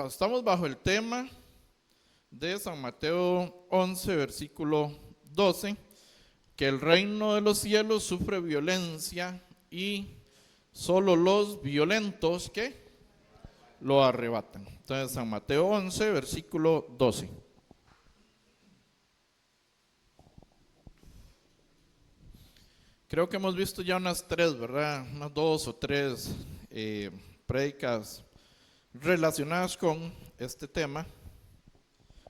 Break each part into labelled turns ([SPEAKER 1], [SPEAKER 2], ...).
[SPEAKER 1] Estamos bajo el tema de San Mateo 11, versículo 12, que el reino de los cielos sufre violencia y solo los violentos que lo arrebatan. Entonces, San Mateo 11, versículo 12. Creo que hemos visto ya unas tres, ¿verdad? Unas dos o tres prédicas relacionadas con este tema.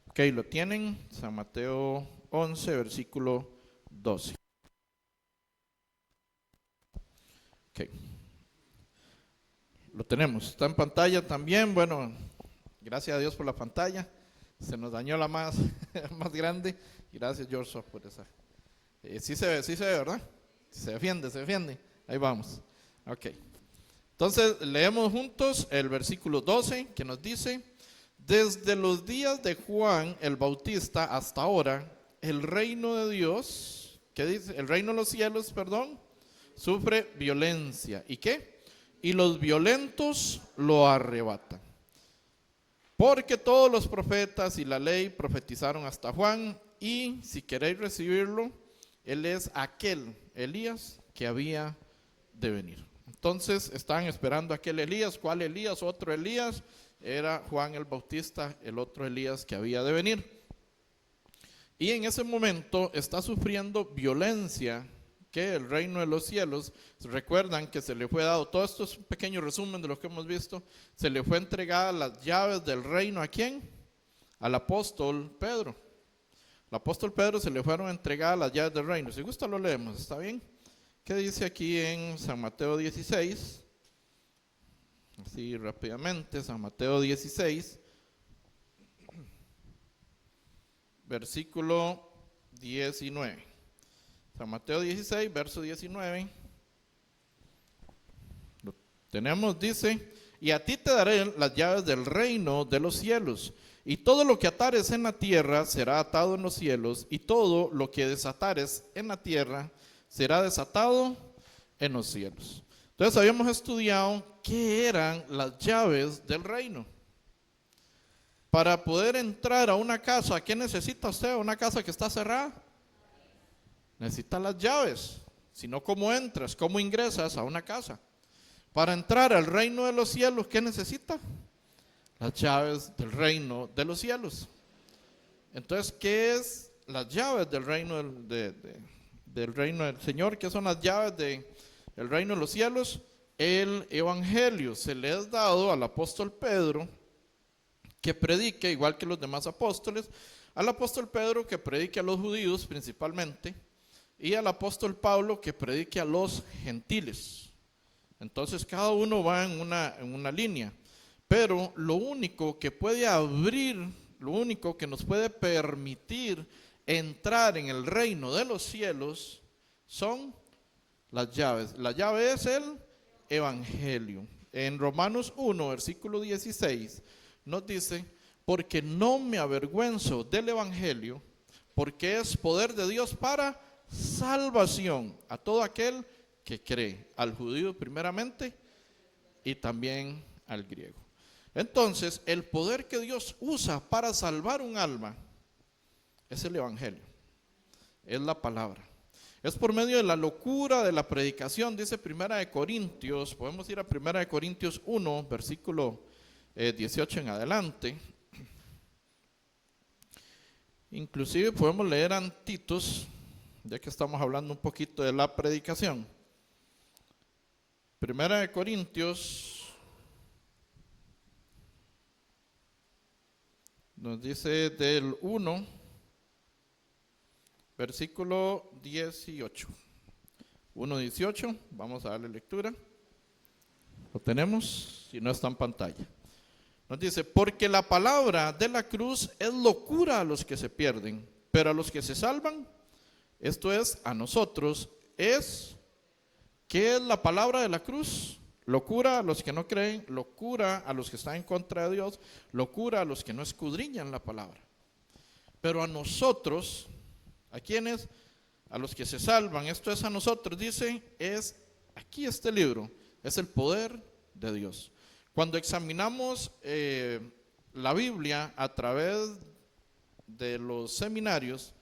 [SPEAKER 1] Ok, lo tienen, San Mateo 11, versículo 12. Ok, lo tenemos, está en pantalla también. Bueno, gracias a Dios por la pantalla. Se nos dañó la más grande. Gracias, George, por esa. Sí se ve, ¿verdad? Se defiende. Ahí vamos. Ok. Entonces, leemos juntos el versículo 12 que nos dice: desde los días de Juan el Bautista hasta ahora, el reino de Dios, ¿qué dice? El reino de los cielos, sufre violencia. ¿Y qué? Y los violentos lo arrebatan. Porque todos los profetas y la ley profetizaron hasta Juan, y si queréis recibirlo, él es aquel Elías que había de venir. Entonces estaban esperando aquel Elías. ¿Cuál Elías? Otro Elías. Era Juan el Bautista, el otro Elías que había de venir. Y en ese momento está sufriendo violencia que el reino de los cielos. Recuerdan que se le fue dado, todo esto es un pequeño resumen de lo que hemos visto, se le fue entregada las llaves del reino. ¿A quién? Al apóstol Pedro. Al apóstol Pedro se le fueron entregadas las llaves del reino. Si gusta lo leemos, ¿está bien? ¿Qué dice aquí en San Mateo 16? Así rápidamente, San Mateo 16, versículo 19. San Mateo 16, verso 19. Lo tenemos, dice: y a ti te daré las llaves del reino de los cielos. Y todo lo que atares en la tierra será atado en los cielos, y todo lo que desatares en la tierra será desatado en los cielos. Entonces habíamos estudiado qué eran las llaves del reino. Para poder entrar a una casa, ¿qué necesita usted? Una casa que está cerrada. Necesita las llaves. Si no, ¿cómo entras? ¿Cómo ingresas a una casa? Para entrar al reino de los cielos, ¿qué necesita? Las llaves del reino de los cielos. Entonces, ¿qué es las llaves del reino del reino del Señor? ¿Qué son las llaves del reino de los cielos? El evangelio se le es dado al apóstol Pedro, que predique igual que los demás apóstoles. Al apóstol Pedro, que predique a los judíos principalmente, y al apóstol Pablo, que predique a los gentiles. Entonces cada uno va en una línea. Pero lo único que puede abrir, lo único que nos puede permitir entrar en el reino de los cielos son las llaves. La llave es el evangelio. En Romanos 1, versículo 16, nos dice: porque no me avergüenzo del evangelio, porque es poder de Dios para salvación a todo aquel que cree, al judío primeramente y también al griego. Entonces, el poder que Dios usa para salvar un alma es el evangelio, es la palabra. Es por medio de la locura de la predicación, dice Primera de Corintios. Podemos ir a Primera de Corintios 1, versículo 18 en adelante. Inclusive podemos leer antitos, ya que estamos hablando un poquito de la predicación. Primera de Corintios nos dice del 1, versículo 18. 1:18, vamos a darle lectura. Lo tenemos, si no está en pantalla. Nos dice: porque la palabra de la cruz es locura a los que se pierden, pero a los que se salvan, esto es, a nosotros, ¿qué es la palabra de la cruz? Locura a los que no creen, locura a los que están en contra de Dios, locura a los que no escudriñan la palabra. Pero a nosotros, ¿a quiénes? A los que se salvan, esto es a nosotros, dice, aquí este libro, es el poder de Dios. Cuando examinamos la Biblia a través de los seminarios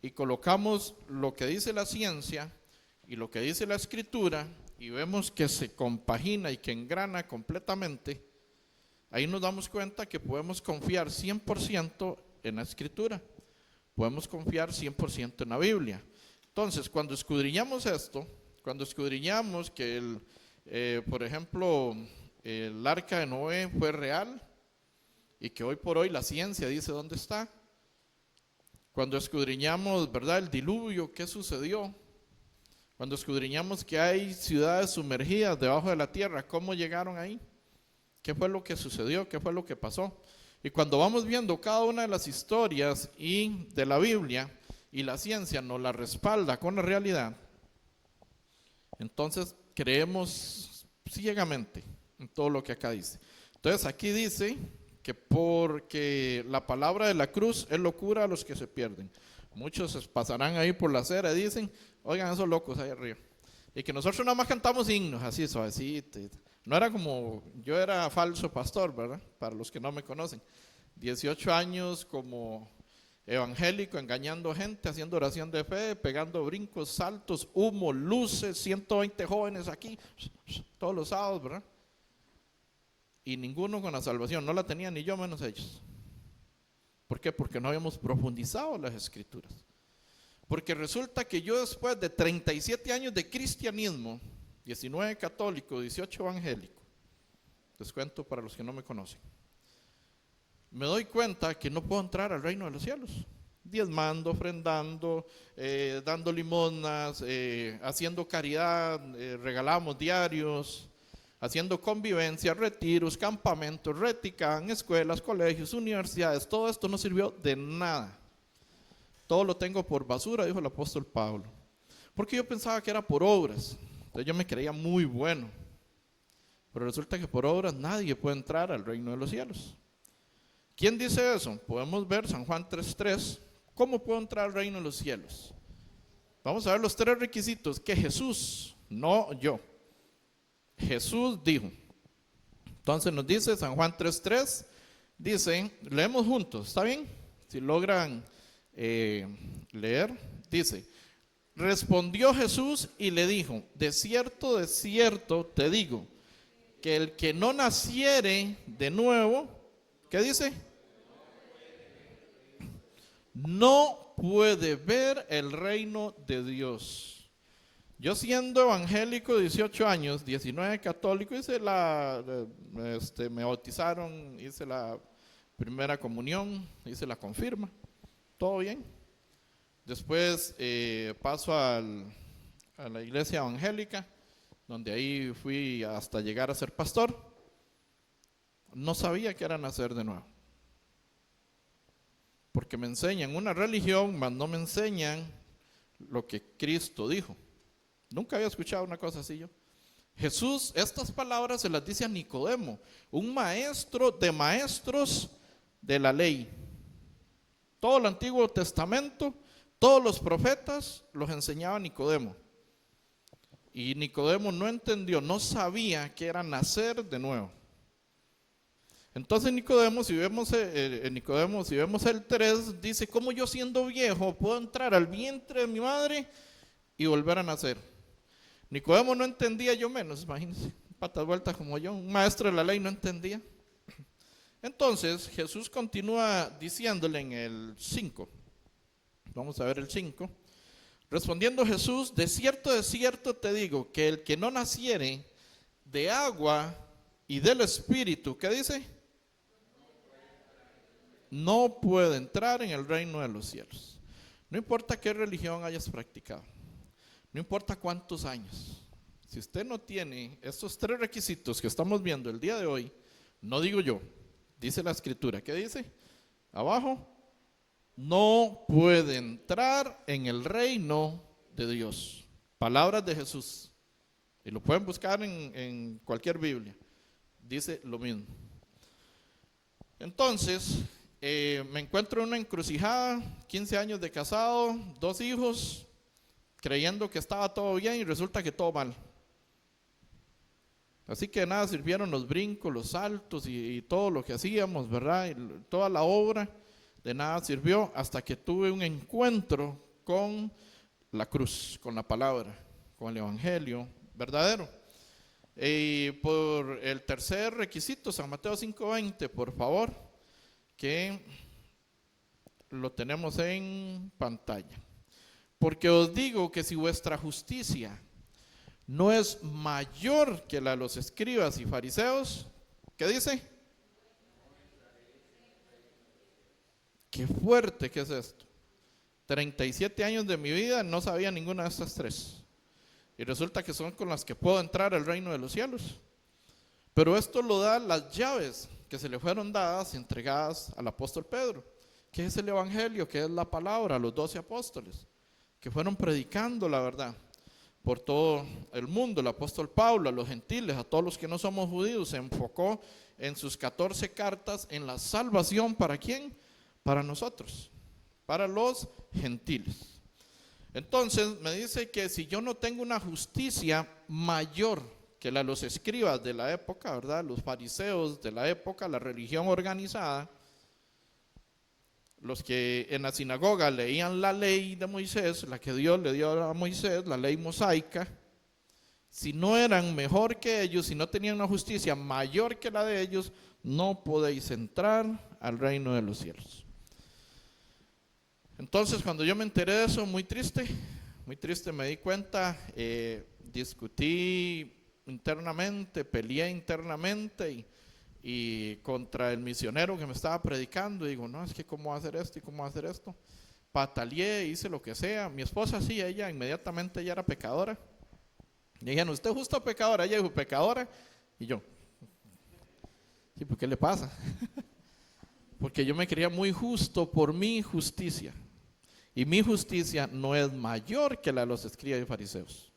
[SPEAKER 1] y colocamos lo que dice la ciencia y lo que dice la escritura y vemos que se compagina y que engrana completamente, ahí nos damos cuenta que podemos confiar 100% en la escritura, podemos confiar 100% en la Biblia. Entonces, cuando escudriñamos esto, cuando escudriñamos que por ejemplo, el arca de Noé fue real y que hoy por hoy la ciencia dice dónde está, cuando escudriñamos, ¿verdad?, el diluvio, ¿qué sucedió? Cuando escudriñamos que hay ciudades sumergidas debajo de la tierra, ¿cómo llegaron ahí? ¿Qué fue lo que sucedió? ¿Qué fue lo que pasó? Y cuando vamos viendo cada una de las historias y de la Biblia y la ciencia nos la respalda con la realidad, entonces creemos ciegamente en todo lo que acá dice. Entonces aquí dice que porque la palabra de la cruz es locura a los que se pierden. Muchos pasarán ahí por la acera y dicen, oigan esos locos ahí arriba. Y que nosotros nada más cantamos himnos así suavecito. No era como, yo era falso pastor, ¿verdad? Para los que no me conocen. 18 años como evangélico, engañando gente, haciendo oración de fe, pegando brincos, saltos, humo, luces, 120 jóvenes aquí, todos los sábados, ¿verdad? Y ninguno con la salvación, no la tenía ni yo menos ellos. ¿Por qué? Porque no habíamos profundizado las escrituras. Porque resulta que yo después de 37 años de cristianismo, 19 católico, 18 evangélico, les cuento para los que no me conocen, me doy cuenta que no puedo entrar al reino de los cielos. Diezmando, ofrendando, dando limosnas, haciendo caridad, regalamos diarios, haciendo convivencia, retiros, campamentos, reticán, escuelas, colegios, universidades. Todo esto no sirvió de nada. Todo lo tengo por basura, dijo el apóstol Pablo. Porque yo pensaba que era por obras. Entonces yo me creía muy bueno. Pero resulta que por obras nadie puede entrar al reino de los cielos. ¿Quién dice eso? Podemos ver San Juan 3:3. ¿Cómo puedo entrar al reino de los cielos? Vamos a ver los 3 requisitos que Jesús, no yo, Jesús dijo. Entonces nos dice San Juan 3:3, dice, leemos juntos, ¿está bien? Si logran leer, dice, respondió Jesús y le dijo, de cierto te digo, que el que no naciere de nuevo, ¿qué dice? No puede ver el reino de Dios. Yo siendo evangélico 18 años, 19 católico, me bautizaron, hice la primera comunión, hice la confirma, todo bien. Después paso a la iglesia evangélica, donde ahí fui hasta llegar a ser pastor. No sabía que era nacer de nuevo. Porque me enseñan una religión, mas no me enseñan lo que Cristo dijo. Nunca había escuchado una cosa así yo. Jesús, estas palabras se las dice a Nicodemo, un maestro de maestros de la ley. Todo el Antiguo Testamento, todos los profetas los enseñaba Nicodemo. Y Nicodemo no entendió, no sabía que era nacer de nuevo. Entonces Nicodemo, si vemos el 3, dice, ¿cómo yo siendo viejo puedo entrar al vientre de mi madre y volver a nacer? Nicodemo no entendía, yo menos, imagínense, patas vueltas como yo, un maestro de la ley no entendía. Entonces Jesús continúa diciéndole en el 5, vamos a ver el 5, respondiendo Jesús, de cierto te digo, que el que no naciere de agua y del Espíritu, ¿qué dice? No puede entrar en el reino de los cielos. No importa qué religión hayas practicado, no importa cuántos años, si usted no tiene estos 3 requisitos que estamos viendo el día de hoy, no digo yo, dice la escritura, ¿qué dice? Abajo, no puede entrar en el reino de Dios. Palabras de Jesús, y lo pueden buscar en cualquier Biblia, dice lo mismo. Entonces, me encuentro en una encrucijada, 15 años de casado, 2 hijos, creyendo que estaba todo bien y resulta que todo mal. Así que de nada sirvieron los brincos, los saltos y todo lo que hacíamos, ¿verdad? Y toda la obra, de nada sirvió hasta que tuve un encuentro con la cruz, con la palabra, con el evangelio verdadero. Y por el tercer requisito, San Mateo 5:20, por favor, que lo tenemos en pantalla. Porque os digo que si vuestra justicia no es mayor que la de los escribas y fariseos, ¿qué dice? Qué fuerte que es esto. 37 años de mi vida no sabía ninguna de estas tres. Y resulta que son con las que puedo entrar al reino de los cielos. Pero esto lo da las llaves que se le fueron dadas y entregadas al apóstol Pedro, que es el evangelio, que es la palabra, los 12 apóstoles, que fueron predicando la verdad por todo el mundo. El apóstol Pablo, a los gentiles, a todos los que no somos judíos, se enfocó en sus 14 cartas en la salvación. ¿Para quién? Para nosotros, para los gentiles. Entonces me dice que si yo no tengo una justicia mayor que la de los escribas de la época, ¿verdad? Los fariseos de la época, la religión organizada, los que en la sinagoga leían la ley de Moisés, la que Dios le dio a Moisés, la ley mosaica, si no eran mejor que ellos, si no tenían una justicia mayor que la de ellos, no podéis entrar al reino de los cielos. Entonces, cuando yo me enteré de eso, muy triste me di cuenta, discutí internamente, peleé internamente y contra el misionero que me estaba predicando. Y digo, no, es que cómo hacer esto y cómo hacer esto. Pataleé, hice lo que sea. Mi esposa sí, ella inmediatamente ella era pecadora. Y ella no, usted justo pecadora. Ella dijo, pecadora. Y yo, sí, ¿por qué le pasa? Porque yo me creía muy justo por mi justicia. Y mi justicia no es mayor que la de los escribas y fariseos.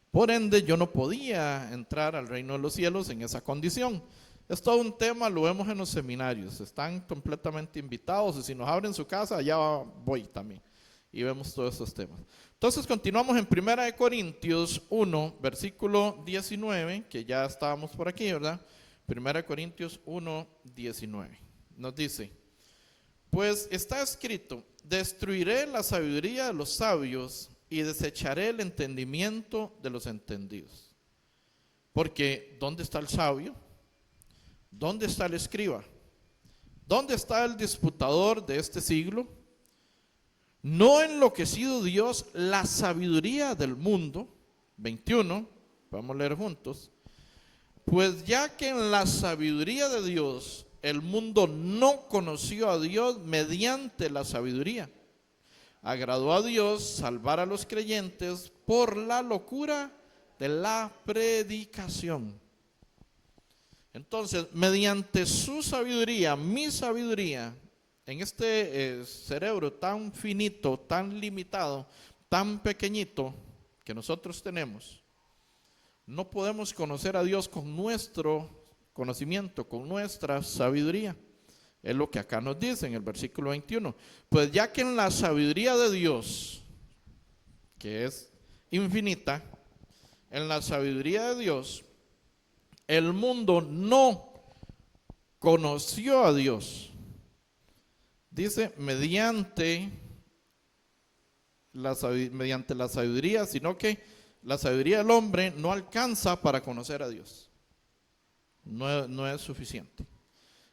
[SPEAKER 1] Por ende, yo no podía entrar al reino de los cielos en esa condición. Es todo un tema, lo vemos en los seminarios. Están completamente invitados. Y si nos abren su casa, allá voy también. Y vemos todos estos temas. Entonces, continuamos en 1 Corintios 1, versículo 19, que ya estábamos por aquí, ¿verdad? 1 Corintios 1, 19. Nos dice, pues está escrito, destruiré la sabiduría de los sabios y desecharé el entendimiento de los entendidos. Porque, ¿dónde está el sabio? ¿Dónde está el escriba? ¿Dónde está el disputador de este siglo? ¿No ha enloquecido Dios la sabiduría del mundo? 21, vamos a leer juntos. Pues ya que en la sabiduría de Dios el mundo no conoció a Dios mediante la sabiduría, agradó a Dios salvar a los creyentes por la locura de la predicación. Entonces, mediante su sabiduría, mi sabiduría, en este cerebro tan finito, tan limitado, tan pequeñito que nosotros tenemos, no podemos conocer a Dios con nuestro conocimiento, con nuestra sabiduría. Es lo que acá nos dice en el versículo 21. Pues ya que en la sabiduría de Dios, que es infinita, en la sabiduría de Dios, el mundo no conoció a Dios. Dice, mediante la sabiduría, sino que la sabiduría del hombre no alcanza para conocer a Dios. No es suficiente.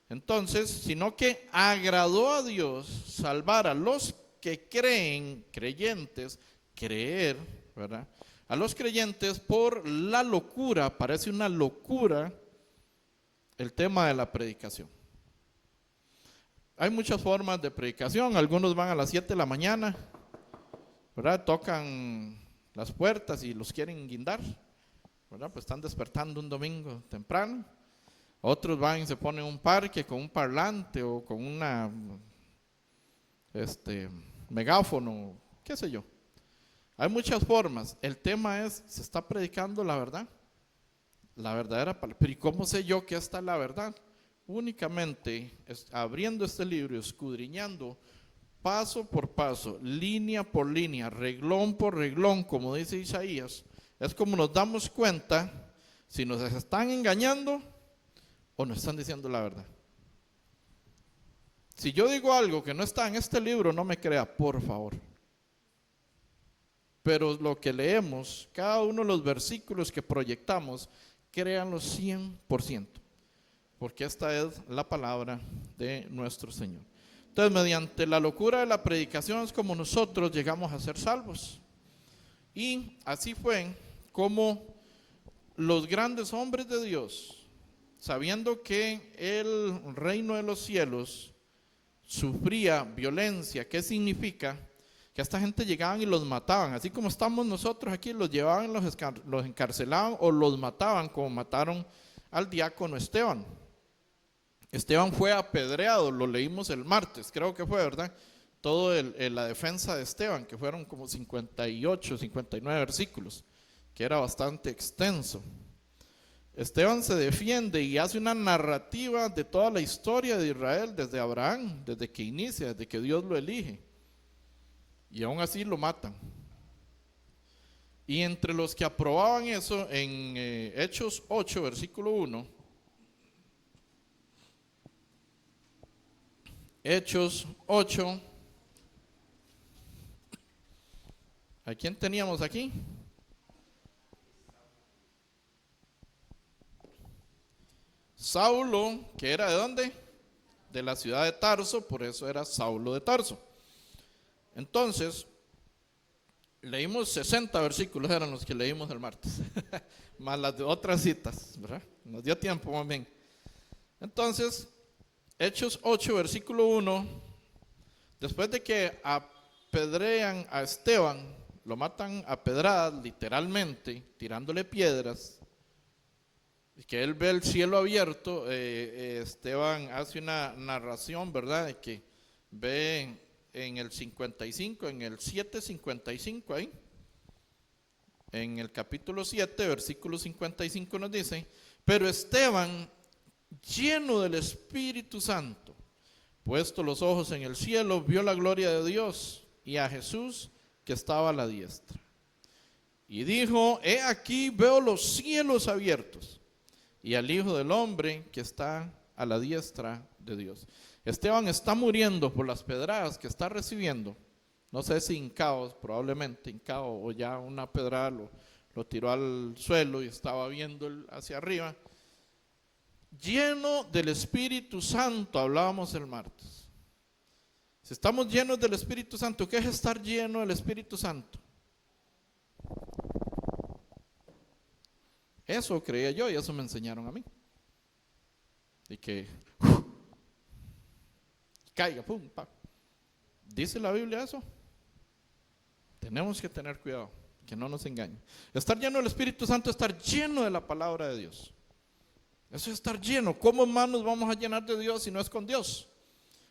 [SPEAKER 1] Entonces, sino que agradó a Dios salvar a los que creen, creyentes, creer, ¿verdad? A los creyentes por la locura, parece una locura el tema de la predicación. Hay muchas formas de predicación, algunos van a las 7 de la mañana, ¿verdad? Tocan las puertas y los quieren guindar, ¿verdad? Pues están despertando un domingo temprano. Otros van y se ponen en un parque con un parlante o con una megáfono, qué sé yo. Hay muchas formas. El tema es, se está predicando la verdad, la verdadera palabra. Pero ¿y cómo sé yo que esta es la verdad? Únicamente abriendo este libro, escudriñando paso por paso, línea por línea, reglón por reglón, como dice Isaías, es como nos damos cuenta si nos están engañando o nos están diciendo la verdad. Si yo digo algo que no está en este libro, no me crea, por favor. Pero lo que leemos, cada uno de los versículos que proyectamos, créanlo 100%, porque esta es la palabra de nuestro Señor. Entonces, mediante la locura de la predicación es como nosotros llegamos a ser salvos. Y así fue como los grandes hombres de Dios, sabiendo que el reino de los cielos sufría violencia, ¿qué significa? Que a esta gente llegaban y los mataban, así como estamos nosotros aquí, los llevaban, los encarcelaban o los mataban, como mataron al diácono Esteban. Esteban fue apedreado, lo leímos el martes, creo que fue, ¿verdad? Todo la defensa de Esteban, que fueron como 58, 59 versículos, que era bastante extenso. Esteban se defiende y hace una narrativa de toda la historia de Israel, desde Abraham, desde que inicia, desde que Dios lo elige. Y aún así lo matan. Y entre los que aprobaban eso, en Hechos 8, versículo 1, Hechos 8, ¿a quién teníamos aquí? Saulo, que era ¿de dónde? De la ciudad de Tarso, por eso era Saulo de Tarso. Entonces, leímos 60 versículos, eran los que leímos el martes, más las de otras citas, ¿verdad? Nos dio tiempo más bien. Entonces, Hechos 8, versículo 1, después de que apedrean a Esteban, lo matan a pedradas, literalmente, tirándole piedras, y que él ve el cielo abierto, Esteban hace una narración, ¿verdad?, de que ve en el 55, en el 7:55 ahí, en el capítulo 7, versículo 55 nos dice, pero Esteban, lleno del Espíritu Santo, puesto los ojos en el cielo, vio la gloria de Dios y a Jesús que estaba a la diestra. Y dijo, he aquí veo los cielos abiertos y al Hijo del Hombre que está a la diestra de Dios. Esteban está muriendo por las pedradas que está recibiendo. No sé si hincado, probablemente hincado, o ya una pedrada lo tiró al suelo y estaba viendo hacia arriba. Lleno del Espíritu Santo, hablábamos el martes. Si estamos llenos del Espíritu Santo, ¿qué es estar lleno del Espíritu Santo? Eso creía yo y eso me enseñaron a mí. Y que caiga, pum, pa. ¿Dice la Biblia eso? Tenemos que tener cuidado, que no nos engañe. Estar lleno del Espíritu Santo es estar lleno de la palabra de Dios. Eso es estar lleno. ¿Cómo más nos vamos a llenar de Dios si no es con Dios?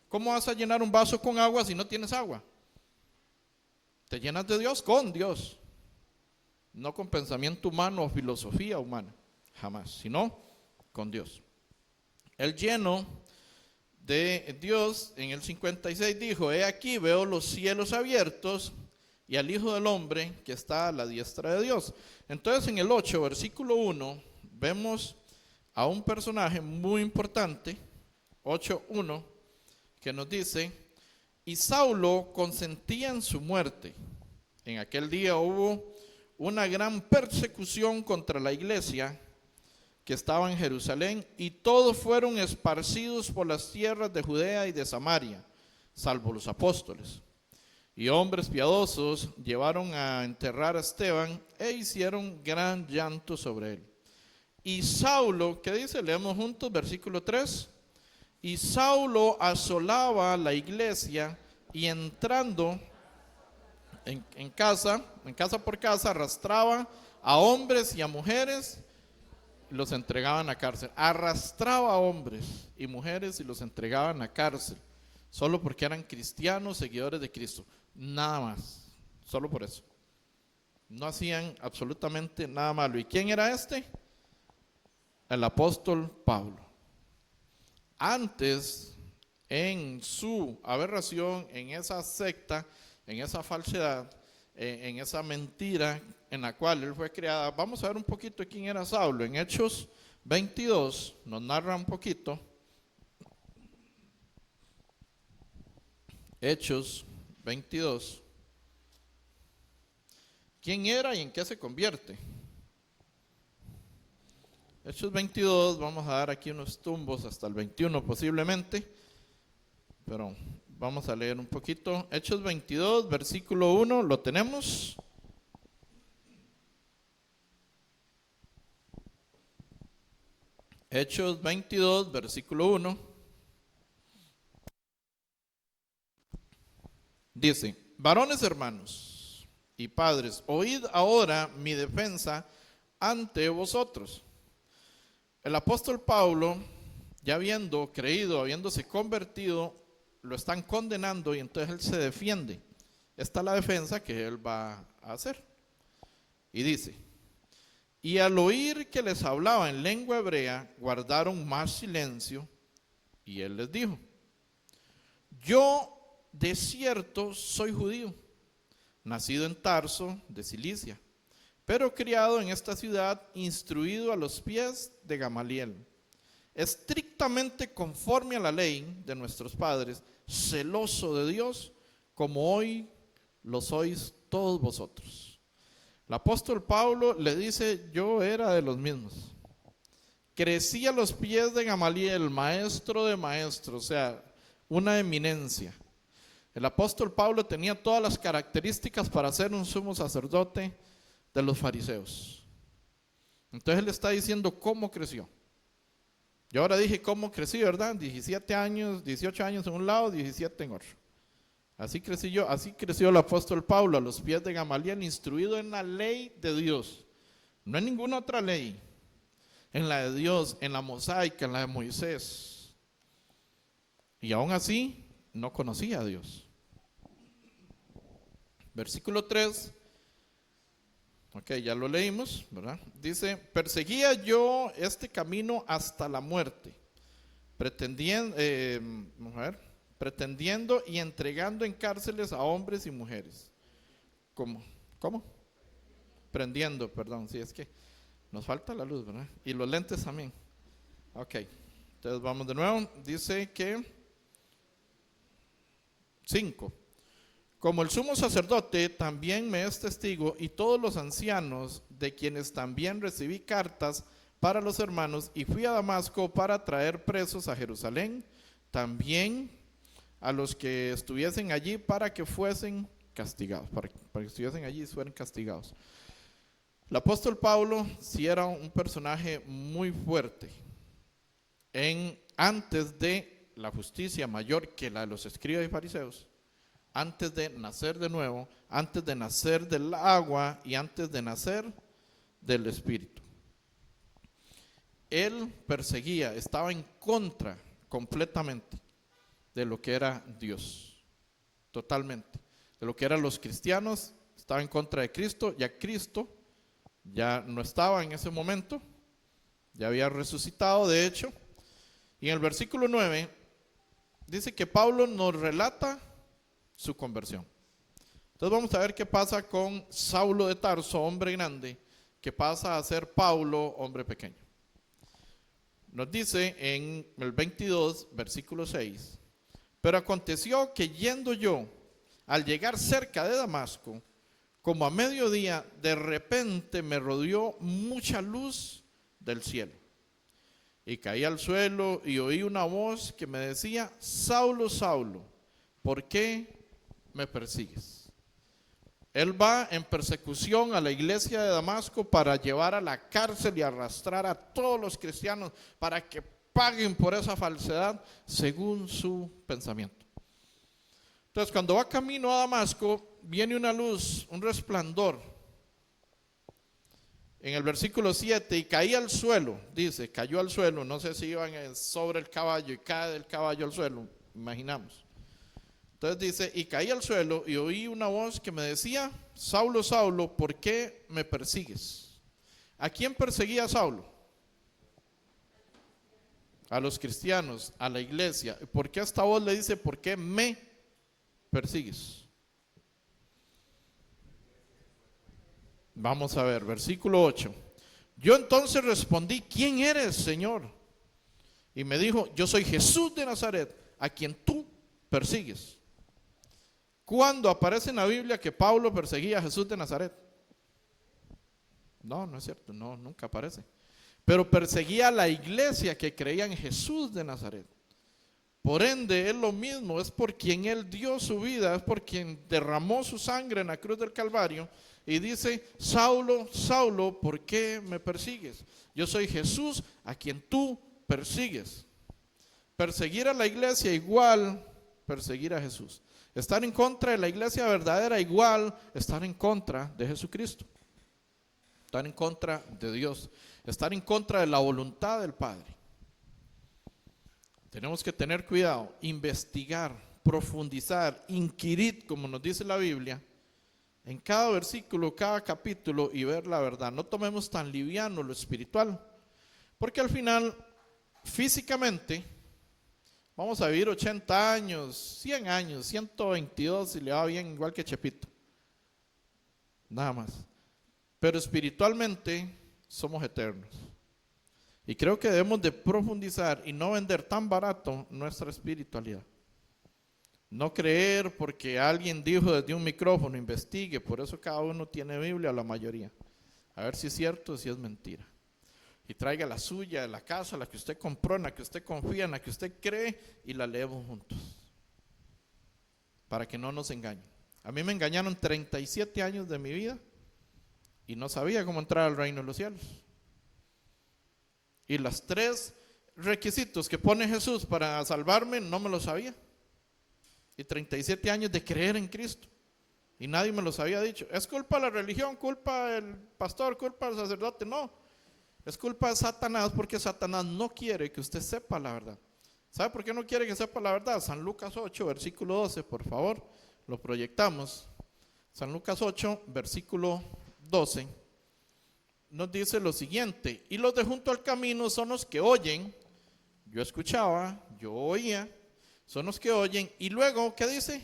[SPEAKER 1] ¿Cómo vas a llenar un vaso con agua si no tienes agua? Te llenas de Dios con Dios, no con pensamiento humano o filosofía humana, jamás, sino con Dios. El lleno de Dios en el 56 dijo, he aquí veo los cielos abiertos y al Hijo del Hombre que está a la diestra de Dios. Entonces en el 8, versículo 1, vemos a un personaje muy importante, 8:1, que nos dice, y Saulo consentía en su muerte. En aquel día hubo una gran persecución contra la iglesia que estaba en Jerusalén, y todos fueron esparcidos por las tierras de Judea y de Samaria, salvo los apóstoles. Y hombres piadosos llevaron a enterrar a Esteban e hicieron gran llanto sobre él. Y Saulo, ¿qué dice? Leemos juntos, versículo 3. Y Saulo asolaba la iglesia y entrando en casa por casa, arrastraba a hombres y a mujeres y los entregaban a cárcel. Arrastraba a hombres y mujeres y los entregaban a cárcel, solo porque eran cristianos, seguidores de Cristo. Nada más, solo por eso. No hacían absolutamente nada malo. ¿Y quién era este? El apóstol Pablo. Antes, en su aberración, en esa secta, en esa falsedad, en esa mentira en la cual él fue criado. Vamos a ver un poquito quién era Saulo. En Hechos 22 nos narra un poquito. Hechos 22. ¿Quién era y en qué se convierte? Hechos 22, vamos a dar aquí unos tumbos hasta el 21 posiblemente, pero vamos a leer un poquito. Hechos 22, versículo 1, ¿lo tenemos? Hechos 22, versículo 1. Dice: varones hermanos y padres, oíd ahora mi defensa ante vosotros. El apóstol Pablo, ya habiendo creído, habiéndose convertido, lo están condenando y entonces él se defiende. Esta es la defensa que él va a hacer. Y dice: y al oír que les hablaba en lengua hebrea, guardaron más silencio, y él les dijo: yo de cierto soy judío, nacido en Tarso de Cilicia, pero criado en esta ciudad, instruido a los pies de Gamaliel, estrictamente conforme a la ley de nuestros padres, celoso de Dios, como hoy lo sois todos vosotros. El apóstol Pablo le dice: yo era de los mismos. Crecí a los pies de Gamaliel, maestro de maestros, o sea, una eminencia. El apóstol Pablo tenía todas las características para ser un sumo sacerdote de los fariseos. Entonces él está diciendo cómo creció. Yo ahora dije cómo crecí, ¿verdad? 17 años, 18 años en un lado, 17 en otro. Así crecí yo, así creció el apóstol Pablo a los pies de Gamaliel, instruido en la ley de Dios. No en ninguna otra ley. En la de Dios, en la mosaica, en la de Moisés. Y aún así no conocía a Dios. Versículo 3. Ok, ya lo leímos, ¿verdad? Dice: perseguía yo este camino hasta la muerte, pretendiendo y entregando en cárceles a hombres y mujeres. ¿Cómo? Prendiendo, perdón, sí, es que nos falta la luz, ¿verdad? Y los lentes también. Ok, entonces vamos de nuevo. Dice que 5. Como el sumo sacerdote también me es testigo, y todos los ancianos, de quienes también recibí cartas para los hermanos, y fui a Damasco para traer presos a Jerusalén, también a los que estuviesen allí para que fuesen castigados, para que estuviesen allí y fueran castigados. El apóstol Pablo sí era un personaje muy fuerte antes de la justicia mayor que la de los escribas y fariseos. Antes de nacer de nuevo, antes de nacer del agua y antes de nacer del Espíritu. Él perseguía, estaba en contra completamente de lo que era Dios, totalmente. De lo que eran los cristianos, estaba en contra de Cristo. Ya Cristo ya no estaba en ese momento, ya había resucitado de hecho. Y en el versículo 9 dice que Pablo nos relata su conversión. Entonces vamos a ver qué pasa con Saulo de Tarso, hombre grande, que pasa a ser Pablo, hombre pequeño. Nos dice en el 22, versículo 6: pero aconteció que yendo yo, al llegar cerca de Damasco, como a mediodía, de repente me rodeó mucha luz del cielo. Y caí al suelo y oí una voz que me decía: Saulo, Saulo, ¿por qué me persigues? Él va en persecución a la iglesia de Damasco para llevar a la cárcel y arrastrar a todos los cristianos para que paguen por esa falsedad según su pensamiento. Entonces, cuando va camino a Damasco, viene una luz, un resplandor. En el versículo 7, y caí al suelo, dice, cayó al suelo, no sé si iban sobre el caballo y cae del caballo al suelo, imaginamos. Entonces dice: y caí al suelo y oí una voz que me decía: Saulo, Saulo, ¿por qué me persigues? ¿A quién perseguía Saulo? A los cristianos, a la iglesia. ¿Por qué esta voz le dice: ¿por qué me persigues? Vamos a ver, versículo 8. Yo entonces respondí, ¿quién eres, Señor? Y me dijo, yo soy Jesús de Nazaret, a quien tú persigues. ¿Cuándo aparece en la Biblia que Pablo perseguía a Jesús de Nazaret? No, no es cierto, no, nunca aparece. Pero perseguía a la iglesia que creía en Jesús de Nazaret. Por ende, es lo mismo, es por quien Él dio su vida, es por quien derramó su sangre en la cruz del Calvario. Y dice, Saulo, Saulo, ¿por qué me persigues? Yo soy Jesús a quien tú persigues. Perseguir a la iglesia igual perseguir a Jesús. Estar en contra de la iglesia verdadera igual estar en contra de Jesucristo. Estar en contra de Dios. Estar en contra de la voluntad del Padre. Tenemos que tener cuidado, investigar, profundizar, inquirir, como nos dice la Biblia, en cada versículo, cada capítulo y ver la verdad. No tomemos tan liviano lo espiritual, porque al final, físicamente, vamos a vivir 80 años, 100 años, 122 si le va bien, igual que Chepito. Nada más. Pero espiritualmente somos eternos. Y creo que debemos de profundizar y no vender tan barato nuestra espiritualidad. No creer porque alguien dijo desde un micrófono, investigue, por eso cada uno tiene Biblia, la mayoría. A ver si es cierto o si es mentira. Y traiga la suya, de la casa, la que usted compró, en la que usted confía, en la que usted cree y la leemos juntos. Para que no nos engañen. A mí me engañaron 37 años de mi vida y no sabía cómo entrar al reino de los cielos. Y los 3 requisitos que pone Jesús para salvarme no me los sabía. Y 37 años de creer en Cristo. Y nadie me los había dicho. ¿Es culpa de la religión, culpa del pastor, culpa del sacerdote? No. Es culpa de Satanás porque Satanás no quiere que usted sepa la verdad. ¿Sabe por qué no quiere que sepa la verdad? San Lucas 8, versículo 12, por favor. Lo proyectamos. San Lucas 8, versículo 12. Nos dice lo siguiente, y los de junto al camino son los que oyen, yo escuchaba, yo oía, son los que oyen, y luego, ¿qué dice?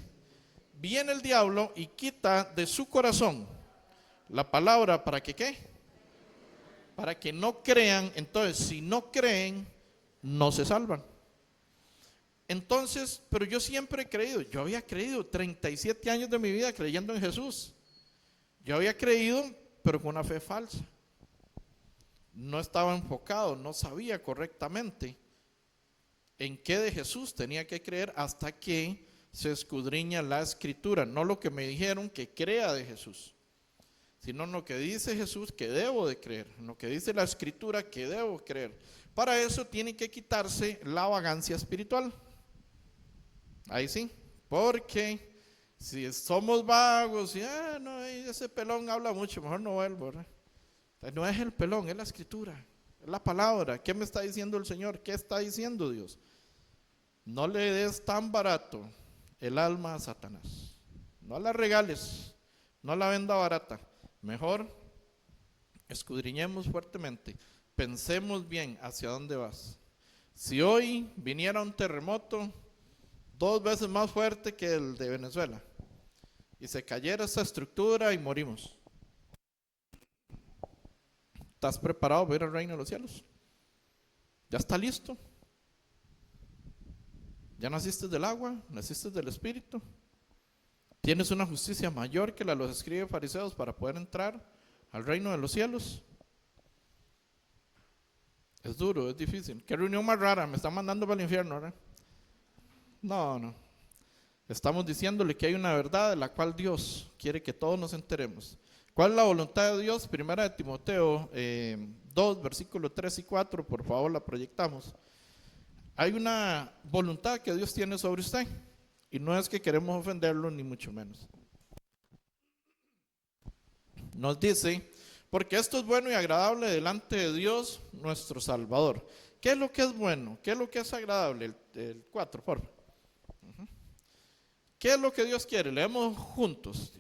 [SPEAKER 1] Viene el diablo y quita de su corazón la palabra, ¿para que qué? Para que no crean. Entonces, si no creen, no se salvan. Entonces, pero yo siempre he creído, yo había creído 37 años de mi vida creyendo en Jesús. Yo había creído, pero con una fe falsa. No estaba enfocado, no sabía correctamente en qué de Jesús tenía que creer hasta que se escudriña la escritura, no lo que me dijeron que crea de Jesús, sino en lo que dice Jesús que debo de creer, en lo que dice la escritura que debo creer. Para eso tiene que quitarse la vagancia espiritual. Ahí sí, porque si somos vagos y no, ese pelón habla mucho, mejor no vuelvo, ¿verdad? No es el pelón, es la escritura, es la palabra. ¿Qué me está diciendo el Señor? ¿Qué está diciendo Dios? No le des tan barato el alma a Satanás. No la regales, no la venda barata. Mejor escudriñemos fuertemente, pensemos bien hacia dónde vas. Si hoy viniera un terremoto 2 veces más fuerte que el de Venezuela y se cayera esta estructura y morimos, ¿estás preparado para ir al reino de los cielos? ¿Ya está listo? ¿Ya naciste del agua? ¿Naciste del Espíritu? ¿Tienes una justicia mayor que la de los escribas y fariseos para poder entrar al reino de los cielos? Es duro, es difícil. ¿Qué reunión más rara? Me están mandando para el infierno, ¿verdad? No. Estamos diciéndole que hay una verdad de la cual Dios quiere que todos nos enteremos. ¿Cuál es la voluntad de Dios? Primera de Timoteo 2, versículos 3 y 4, por favor la proyectamos. Hay una voluntad que Dios tiene sobre usted y no es que queremos ofenderlo ni mucho menos. Nos dice, porque esto es bueno y agradable delante de Dios nuestro Salvador. ¿Qué es lo que es bueno? ¿Qué es lo que es agradable? El 4, por favor. ¿Qué es lo que Dios quiere? Leemos juntos.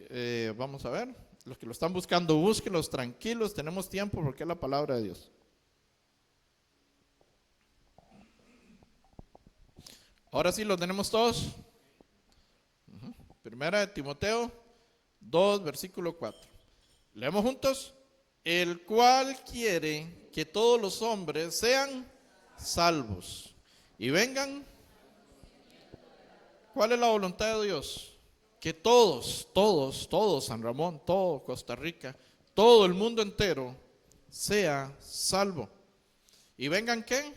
[SPEAKER 1] Vamos a ver. Los que lo están buscando, búsquenlos tranquilos. Tenemos tiempo porque es la palabra de Dios. Ahora sí lo tenemos todos. Primera de Timoteo 2, versículo 4. Leemos juntos. El cual quiere que todos los hombres sean salvos y vengan. ¿Cuál es la voluntad de Dios? Que todos, San Ramón, todo Costa Rica, todo el mundo entero sea salvo. ¿Y vengan qué?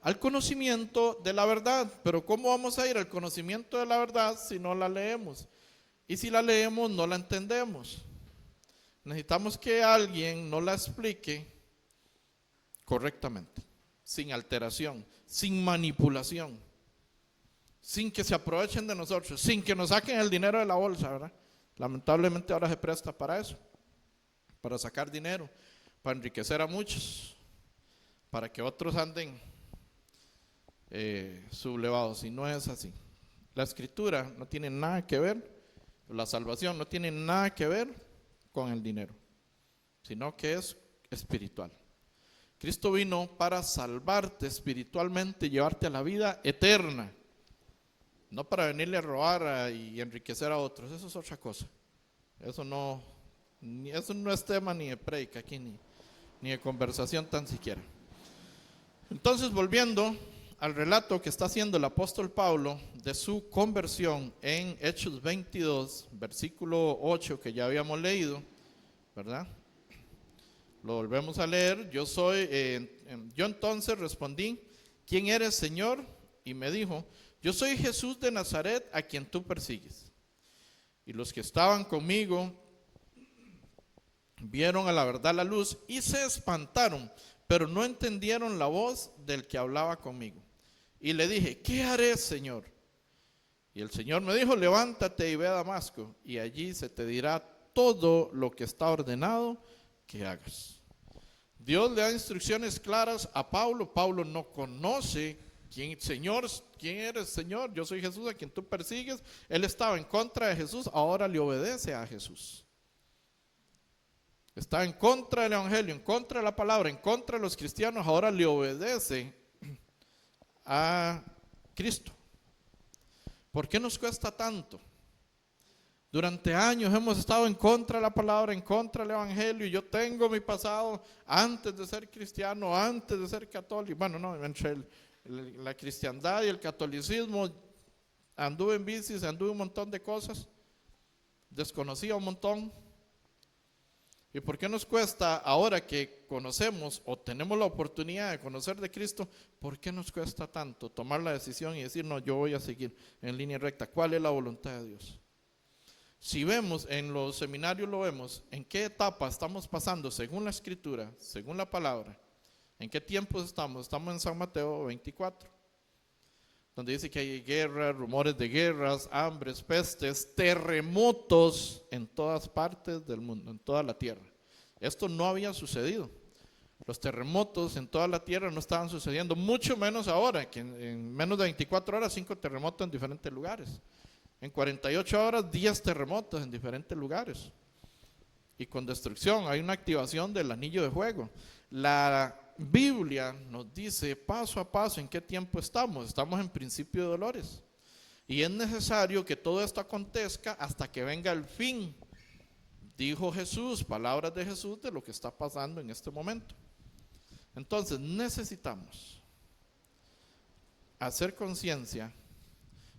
[SPEAKER 1] Al conocimiento de la verdad. Pero ¿cómo vamos a ir al conocimiento de la verdad si no la leemos? Y si la leemos no la entendemos. Necesitamos que alguien nos la explique correctamente, sin alteración, sin manipulación, sin que se aprovechen de nosotros, sin que nos saquen el dinero de la bolsa, ¿verdad? Lamentablemente ahora se presta para eso, para sacar dinero, para enriquecer a muchos, para que otros anden sublevados, y no es así. La escritura no tiene nada que ver, la salvación no tiene nada que ver con el dinero, sino que es espiritual. Cristo vino para salvarte espiritualmente y llevarte a la vida eterna, no para venirle a robar y enriquecer a otros. Eso es otra cosa. Eso no es tema ni de prédica aquí, ni de conversación tan siquiera. Entonces, volviendo al relato que está haciendo el apóstol Pablo de su conversión en Hechos 22, versículo 8, que ya habíamos leído, ¿verdad? Lo volvemos a leer. Yo entonces respondí: ¿quién eres, Señor? Y me dijo: yo soy Jesús de Nazaret, a quien tú persigues. Y los que estaban conmigo vieron a la verdad la luz y se espantaron, pero no entendieron la voz del que hablaba conmigo. Y le dije: ¿qué haré, Señor? Y el Señor me dijo: levántate y ve a Damasco, y allí se te dirá todo lo que está ordenado que hagas. Dios le da instrucciones claras a Pablo. Pablo no conoce quién eres, Señor. Yo soy Jesús a quien tú persigues. Él estaba en contra de Jesús, ahora le obedece a Jesús. Está en contra del evangelio, en contra de la palabra, en contra de los cristianos, ahora le obedece a Cristo. ¿Por qué nos cuesta tanto? Durante años hemos estado en contra de la palabra, en contra del evangelio. Yo tengo mi pasado antes de ser cristiano, antes de ser católico. Bueno, no, entre la cristiandad y el catolicismo anduve en bicis, anduve un montón de cosas, desconocía un montón. ¿Y por qué nos cuesta ahora que conocemos o tenemos la oportunidad de conocer de Cristo? ¿Por qué nos cuesta tanto tomar la decisión y decir: no, yo voy a seguir en línea recta? ¿Cuál es la voluntad de Dios? Si vemos en los seminarios, lo vemos, en qué etapa estamos pasando según la escritura, según la palabra, en qué tiempos estamos. Estamos en San Mateo 24, donde dice que hay guerras, rumores de guerras, hambres, pestes, terremotos en todas partes del mundo, en toda la tierra. Esto no había sucedido. Los terremotos en toda la tierra no estaban sucediendo, mucho menos ahora, que en menos de 24 horas 5 terremotos en diferentes lugares. En 48 horas 10 terremotos en diferentes lugares. Y con destrucción, hay una activación del anillo de fuego. La Biblia nos dice paso a paso en qué tiempo estamos. Estamos en principio de dolores. Y es necesario que todo esto acontezca hasta que venga el fin. Dijo Jesús, palabras de Jesús de lo que está pasando en este momento. Entonces necesitamos hacer conciencia,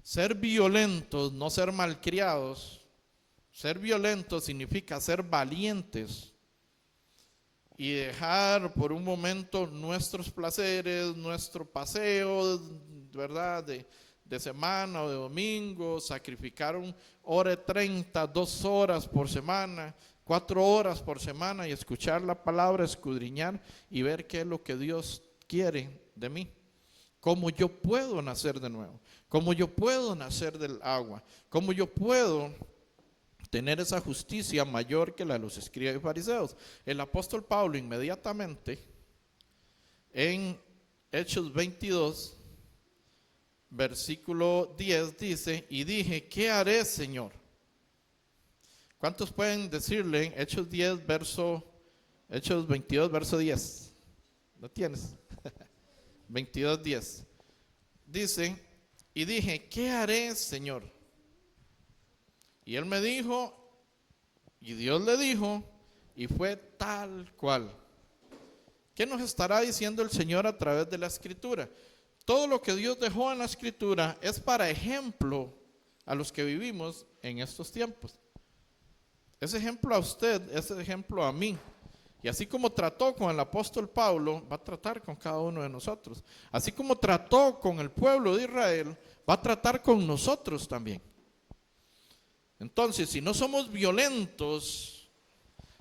[SPEAKER 1] ser violentos, no ser malcriados. Ser violentos significa ser valientes y dejar por un momento nuestros placeres, nuestro paseo, ¿verdad? De semana o de domingo, sacrificar 1:30, 2 horas por semana, 4 horas por semana y escuchar la palabra, escudriñar y ver qué es lo que Dios quiere de mí. Cómo yo puedo nacer de nuevo, cómo yo puedo nacer del agua, cómo yo puedo tener esa justicia mayor que la de los escribas y fariseos. El apóstol Pablo inmediatamente en Hechos 22, versículo 10 dice: y dije, ¿qué haré, Señor? ¿Cuántos pueden decirle Hechos 22, verso 10? ¿Lo tienes? 22:10. Dice: y dije, ¿qué haré, Señor? Y él me dijo, y Dios le dijo: Y fue tal cual. ¿Qué nos estará diciendo el Señor a través de la Escritura? Todo lo que Dios dejó en la Escritura es para ejemplo a los que vivimos en estos tiempos. Es ejemplo a usted, es ejemplo a mí. Y así como trató con el apóstol Pablo, va a tratar con cada uno de nosotros. Así como trató con el pueblo de Israel, va a tratar con nosotros también. Entonces, si no somos violentos,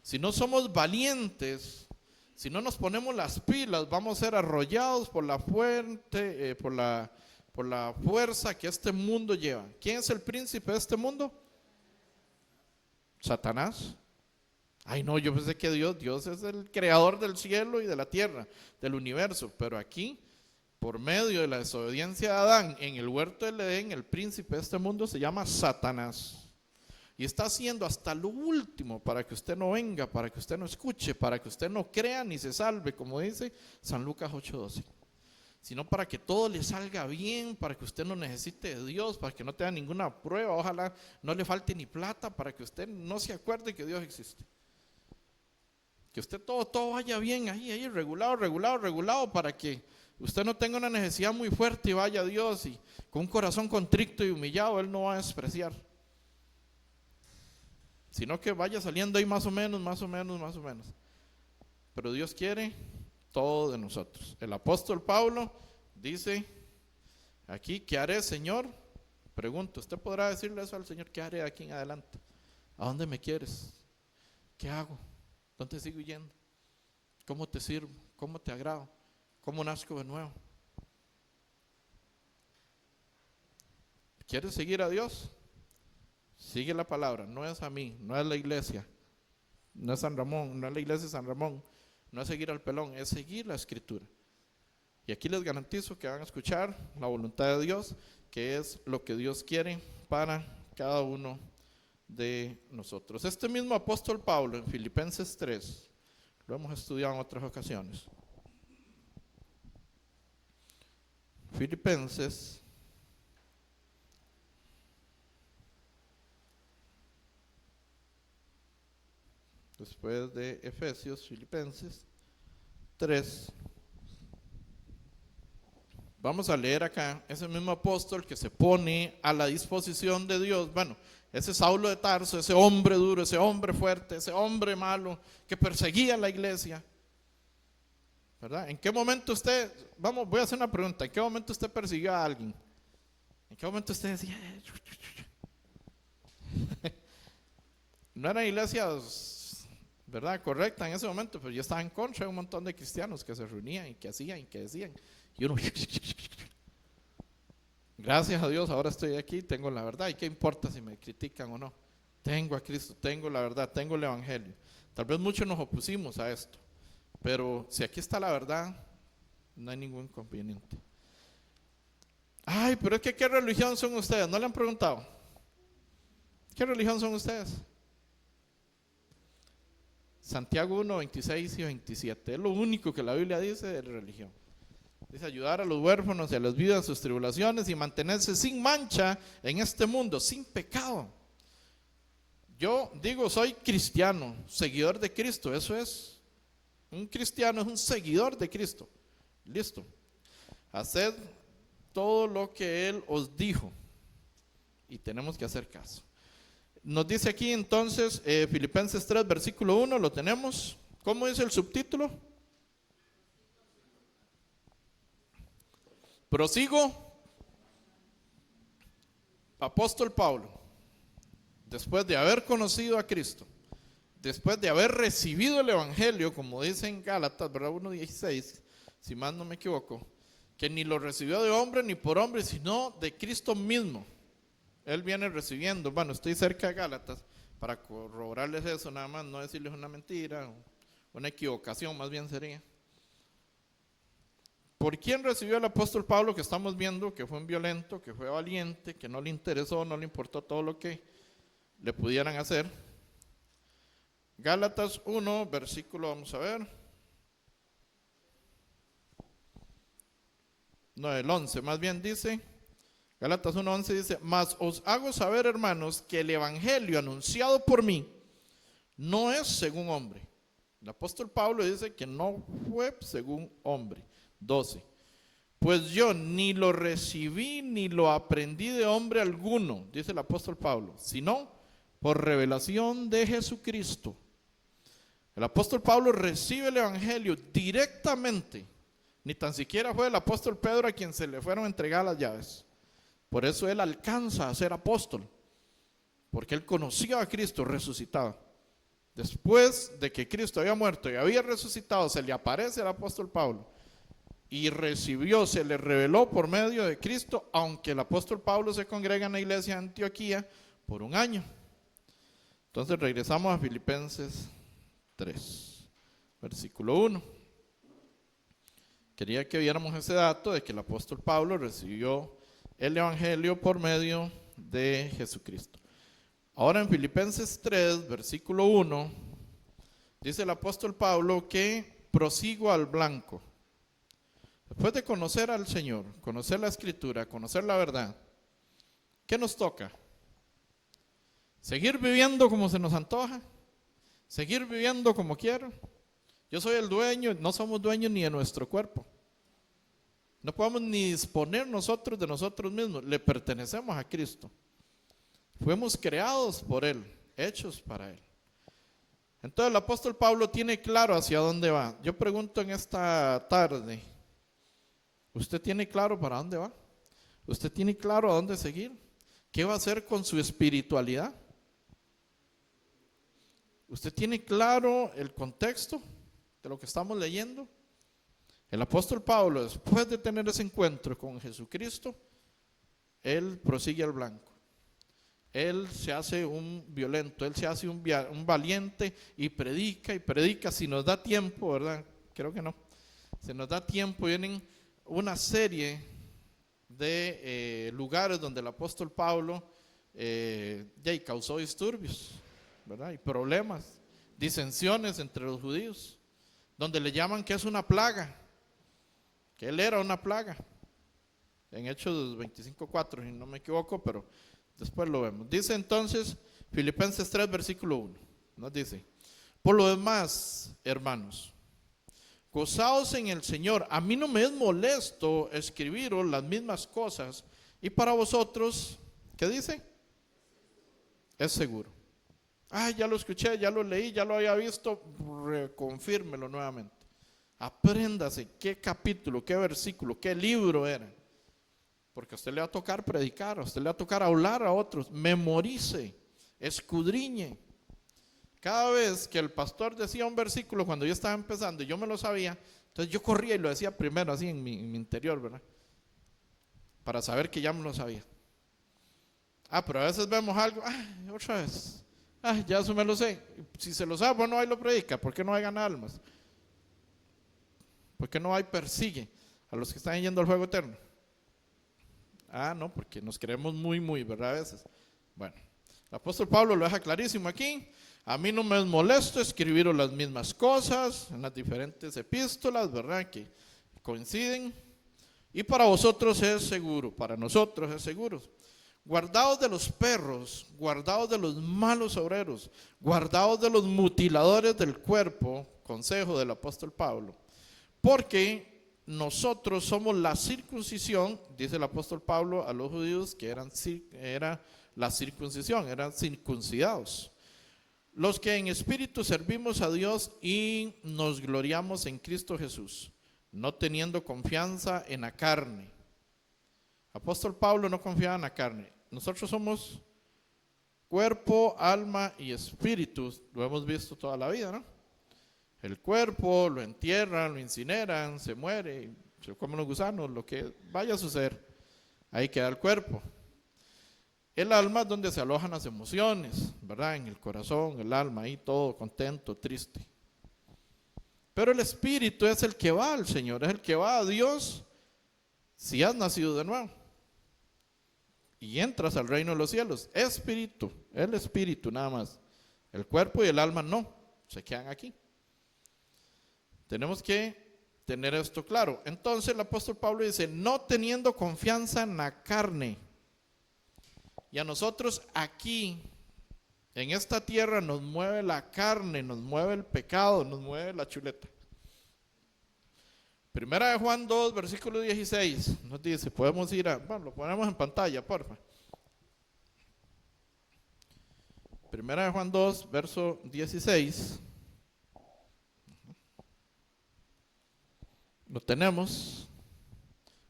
[SPEAKER 1] si no somos valientes, si no nos ponemos las pilas, vamos a ser arrollados por la fuente, por la fuerza que este mundo lleva. ¿Quién es el príncipe de este mundo? Satanás. Ay, no, yo pensé que Dios es el creador del cielo y de la tierra, del universo. Pero aquí, por medio de la desobediencia de Adán en el huerto del Edén, el príncipe de este mundo se llama Satanás. Y está haciendo hasta lo último para que usted no venga, para que usted no escuche, para que usted no crea ni se salve, como dice San Lucas 8:12. Sino para que todo le salga bien, para que usted no necesite de Dios, para que no tenga ninguna prueba, ojalá no le falte ni plata, para que usted no se acuerde que Dios existe. Que usted todo vaya bien ahí, regulado, para que usted no tenga una necesidad muy fuerte y vaya a Dios y con un corazón contrito y humillado, Él no va a despreciar. Sino que vaya saliendo ahí más o menos. Pero Dios quiere todo de nosotros. El apóstol Pablo dice aquí, ¿qué haré, Señor? Pregunto, ¿usted podrá decirle eso al Señor? ¿Qué haré de aquí en adelante? ¿A dónde me quieres? ¿Qué hago? ¿Dónde sigo yendo? ¿Cómo te sirvo? ¿Cómo te agrado? ¿Cómo nazco de nuevo? ¿Quieres seguir a Dios? Sigue la palabra, no es a mí, no es la iglesia, no es San Ramón, no es la iglesia de San Ramón, no es seguir al pelón, es seguir la Escritura. Y aquí les garantizo que van a escuchar la voluntad de Dios, que es lo que Dios quiere para cada uno de nosotros. Este mismo apóstol Pablo en Filipenses 3, lo hemos estudiado en otras ocasiones. Filipenses después de Efesios, Filipenses 3. Vamos a leer acá ese mismo apóstol que se pone a la disposición de Dios. Bueno, ese Saulo de Tarso, ese hombre duro, ese hombre fuerte, ese hombre malo que perseguía a la iglesia, ¿verdad? ¿En qué momento usted, voy a hacer una pregunta, ¿en qué momento usted persiguió a alguien? ¿En qué momento usted decía? No eran iglesias, ¿verdad?, correcta en ese momento, pero yo estaba en contra de un montón de cristianos que se reunían y que hacían y que decían. Y uno, gracias a Dios, ahora estoy aquí, tengo la verdad. ¿Y qué importa si me critican o no? Tengo a Cristo, tengo la verdad, tengo el evangelio. Tal vez muchos nos opusimos a esto, pero si aquí está la verdad, no hay ningún inconveniente. Ay, pero es que ¿qué religión son ustedes? ¿No le han preguntado? ¿Qué religión son ustedes? Santiago 1, 26 y 27. Es lo único que la Biblia dice de religión. Dice ayudar a los huérfanos y a las viudas en sus tribulaciones y mantenerse sin mancha en este mundo, sin pecado. Yo digo, soy cristiano, seguidor de Cristo, eso es. Un cristiano es un seguidor de Cristo. Listo. Haced todo lo que Él os dijo y tenemos que hacer caso. Nos dice aquí entonces Filipenses 3 versículo 1, lo tenemos. ¿Cómo dice el subtítulo? Prosigo. Apóstol Pablo, después de haber conocido a Cristo, después de haber recibido el evangelio, como dice en Gálatas, ¿verdad? 1:16, si más no me equivoco, que ni lo recibió de hombre ni por hombre, sino de Cristo mismo. Él viene recibiendo, bueno, estoy cerca de Gálatas para corroborarles eso, nada más, no decirles una mentira, una equivocación más bien sería. ¿Por quién recibió el apóstol Pablo que estamos viendo que fue un violento, que fue valiente, que no le interesó, no le importó todo lo que le pudieran hacer? Gálatas 1, versículo, vamos a ver. No, el 11, más bien dice, Gálatas 1:11 dice, mas os hago saber, hermanos, que el evangelio anunciado por mí No es según hombre. El apóstol Pablo dice que no fue según hombre. 12. Pues yo ni lo recibí ni lo aprendí de hombre alguno, dice el apóstol Pablo, sino por revelación de Jesucristo. El apóstol Pablo recibe el evangelio directamente. Ni tan siquiera fue el apóstol Pedro a quien se le fueron a entregar las llaves. Por eso él alcanza a ser apóstol, porque él conocía a Cristo resucitado. Después de que Cristo había muerto y había resucitado, se le aparece al apóstol Pablo y recibió, se le reveló por medio de Cristo, aunque el apóstol Pablo se congrega en la iglesia de Antioquía por un año. Entonces regresamos a Filipenses 3, versículo 1. Quería que viéramos ese dato de que el apóstol Pablo recibió el evangelio por medio de Jesucristo. Ahora en Filipenses 3, versículo 1, dice el apóstol Pablo que prosigo al blanco. Después de conocer al Señor, conocer la Escritura, conocer la verdad, ¿qué nos toca? ¿Seguir viviendo como se nos antoja? ¿Seguir viviendo como quiero? Yo soy el dueño, no somos dueños ni de nuestro cuerpo. No podemos ni disponer nosotros de nosotros mismos, le pertenecemos a Cristo. Fuimos creados por Él, hechos para Él. Entonces el apóstol Pablo tiene claro hacia dónde va. Yo pregunto en esta tarde, ¿usted tiene claro para dónde va? ¿Usted tiene claro a dónde seguir? ¿Qué va a hacer con su espiritualidad? ¿Usted tiene claro el contexto de lo que estamos leyendo? El apóstol Pablo, después de tener ese encuentro con Jesucristo, él prosigue al blanco. Él se hace un violento, él se hace un valiente y predica. Si nos da tiempo, ¿verdad? Creo que no. Si nos da tiempo, vienen una serie de lugares donde el apóstol Pablo causó disturbios, ¿verdad? Y problemas, disensiones entre los judíos, donde le llaman que es una plaga, que él era una plaga. En Hechos 25:4, si no me equivoco, pero después lo vemos. Dice entonces Filipenses 3, versículo 1. Nos dice: por lo demás, hermanos, gozaos en el Señor. A mí no me es molesto escribiros las mismas cosas, y para vosotros, ¿qué dice? Es seguro. Ya lo escuché, ya lo leí, ya lo había visto, reconfírmelo nuevamente. Apréndase qué capítulo, qué versículo, qué libro era. Porque a usted le va a tocar predicar, a usted le va a tocar hablar a otros. Memorice, escudriñe. Cada vez que el pastor decía un versículo cuando yo estaba empezando y yo me lo sabía, entonces yo corría y lo decía primero así en mi interior, ¿verdad? Para saber que ya me lo sabía. Pero a veces vemos algo, otra vez. Ya eso me lo sé. Si se lo sabe, pues no hay lo predica. ¿Por qué no hay gana almas? ¿Por qué no hay persigue a los que están yendo al fuego eterno? No, porque nos creemos muy, ¿verdad? A veces. Bueno, el apóstol Pablo lo deja clarísimo aquí. A mí no me es molesto escribiros las mismas cosas en las diferentes epístolas, ¿verdad? Que coinciden. Y para vosotros es seguro, para nosotros es seguro. Guardaos de los perros, guardaos de los malos obreros, guardaos de los mutiladores del cuerpo, consejo del apóstol Pablo. Porque nosotros somos la circuncisión, dice el apóstol Pablo a los judíos que era la circuncisión, eran circuncidados. Los que en espíritu servimos a Dios y nos gloriamos en Cristo Jesús, no teniendo confianza en la carne. Apóstol Pablo no confiaba en la carne. Nosotros somos cuerpo, alma y espíritu. Lo hemos visto toda la vida, ¿no? El cuerpo lo entierran, lo incineran, se muere, se comen los gusanos, lo que vaya a suceder. Ahí queda el cuerpo. El alma es donde se alojan las emociones, ¿verdad? En el corazón, el alma, ahí todo contento, triste. Pero el espíritu es el que va al Señor, es el que va a Dios si has nacido de nuevo. Y entras al reino de los cielos. Espíritu, el espíritu nada más. El cuerpo y el alma no, se quedan aquí. Tenemos que tener esto claro. Entonces el apóstol Pablo dice, no teniendo confianza en la carne. Y a nosotros aquí, En esta tierra nos mueve la carne, nos mueve el pecado, nos mueve la chuleta. Primera de Juan 2, versículo 16, nos dice, podemos ir a, bueno, lo ponemos en pantalla, porfa. Primera de Juan 2, verso 16. Lo tenemos.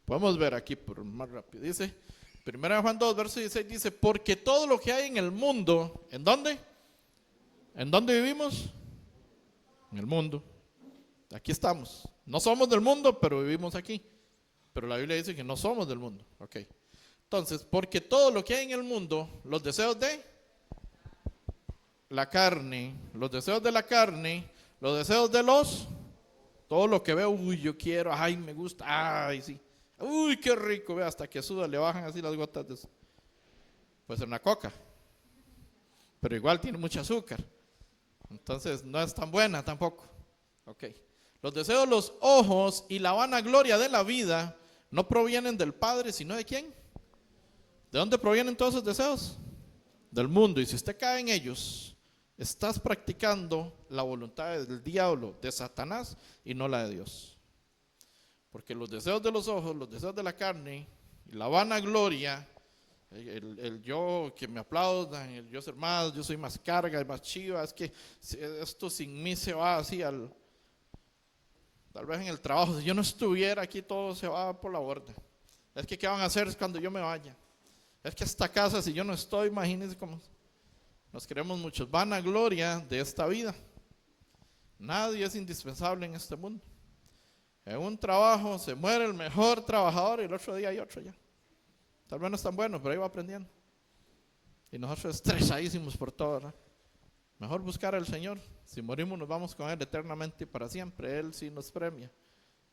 [SPEAKER 1] Podemos ver aquí por más rápido. Dice, Primera de Juan 2, verso 16, dice, porque todo lo que hay en el mundo, ¿en dónde? ¿En dónde vivimos? En el mundo. Aquí estamos. No somos del mundo, pero vivimos aquí. Pero la Biblia dice que no somos del mundo. Ok. Entonces, porque todo lo que hay en el mundo, los deseos de la carne, los deseos de la carne, los deseos de los, todo lo que veo, uy, yo quiero, ay, me gusta, ay, sí. Uy, qué rico, ve, hasta que suda, le bajan así las gotas de, pues en una coca. Pero igual tiene mucho azúcar. Entonces no es tan buena tampoco. Ok. Los deseos de los ojos y la vanagloria de la vida no provienen del Padre, sino de ¿quién? ¿De dónde provienen todos esos deseos? Del mundo. Y si usted cae en ellos, estás practicando la voluntad del diablo, de Satanás, y no la de Dios. Porque los deseos de los ojos, los deseos de la carne, y la vanagloria, el yo que me aplaudan, el yo ser más, yo soy más carga, es más chiva, es que esto sin mí se va así tal vez en el trabajo, si yo no estuviera aquí todo se va por la borda. Es que ¿qué van a hacer cuando yo me vaya? Es que esta casa, si yo no estoy, imagínense cómo nos queremos muchos. Vanagloria de esta vida. Nadie es indispensable en este mundo. En un trabajo se muere el mejor trabajador y el otro día hay otro ya. Tal vez no es tan bueno, pero ahí va aprendiendo. Y nosotros estresadísimos por todo, ¿verdad? Mejor buscar al Señor. Si morimos nos vamos con Él eternamente y para siempre. Él sí nos premia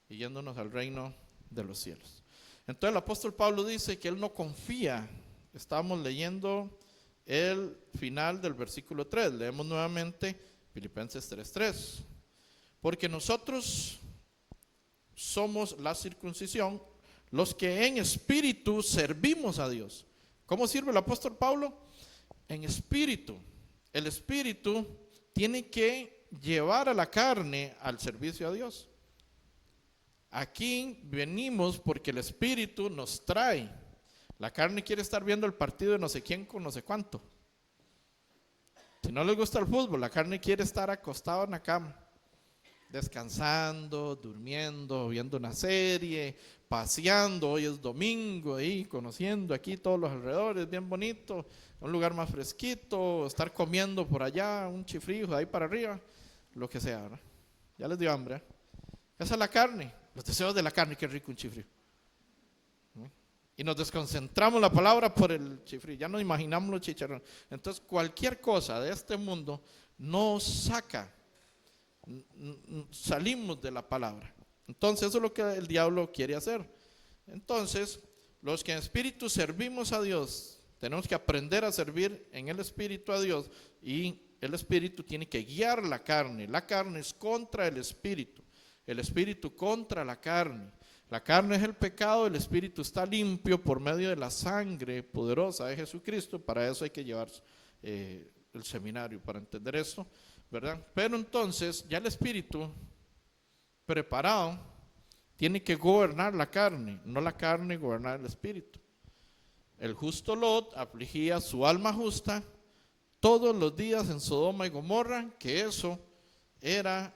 [SPEAKER 1] y yéndonos al reino de los cielos. Entonces el apóstol Pablo dice que él no confía. Estamos leyendo el final del versículo 3. Leemos nuevamente Filipenses 3:3. Porque nosotros somos la circuncisión, los que en espíritu servimos a Dios. ¿Cómo sirve el apóstol Pablo? En espíritu. El espíritu tiene que llevar a la carne al servicio a Dios. Aquí venimos porque el espíritu nos trae. La carne quiere estar viendo el partido de no sé quién con no sé cuánto. Si no les gusta el fútbol, la carne quiere estar acostado en la cama, descansando, durmiendo, viendo una serie, paseando. Hoy es domingo, ahí conociendo aquí todos los alrededores, bien bonito, un lugar más fresquito, estar comiendo por allá, un chifrijo de ahí para arriba, lo que sea, ¿verdad? Ya les dio hambre, ¿eh? Esa es la carne, los deseos de la carne, qué rico un chifrijo. Y nos desconcentramos la palabra por el chifrijo, ya no imaginamos los chicharrones. Entonces cualquier cosa de este mundo nos saca, salimos de la palabra. Entonces eso es lo que el diablo quiere hacer. Entonces los que en espíritu servimos a Dios, tenemos que aprender a servir en el espíritu a Dios, y el espíritu tiene que guiar la carne. La carne es contra el espíritu contra la carne. La carne es el pecado, el espíritu está limpio por medio de la sangre poderosa de Jesucristo. Para eso hay que llevar el seminario para entender esto, ¿verdad? Pero entonces ya el espíritu preparado tiene que gobernar la carne, no la carne gobernar el espíritu. El justo Lot afligía su alma justa todos los días en Sodoma y Gomorra, que eso era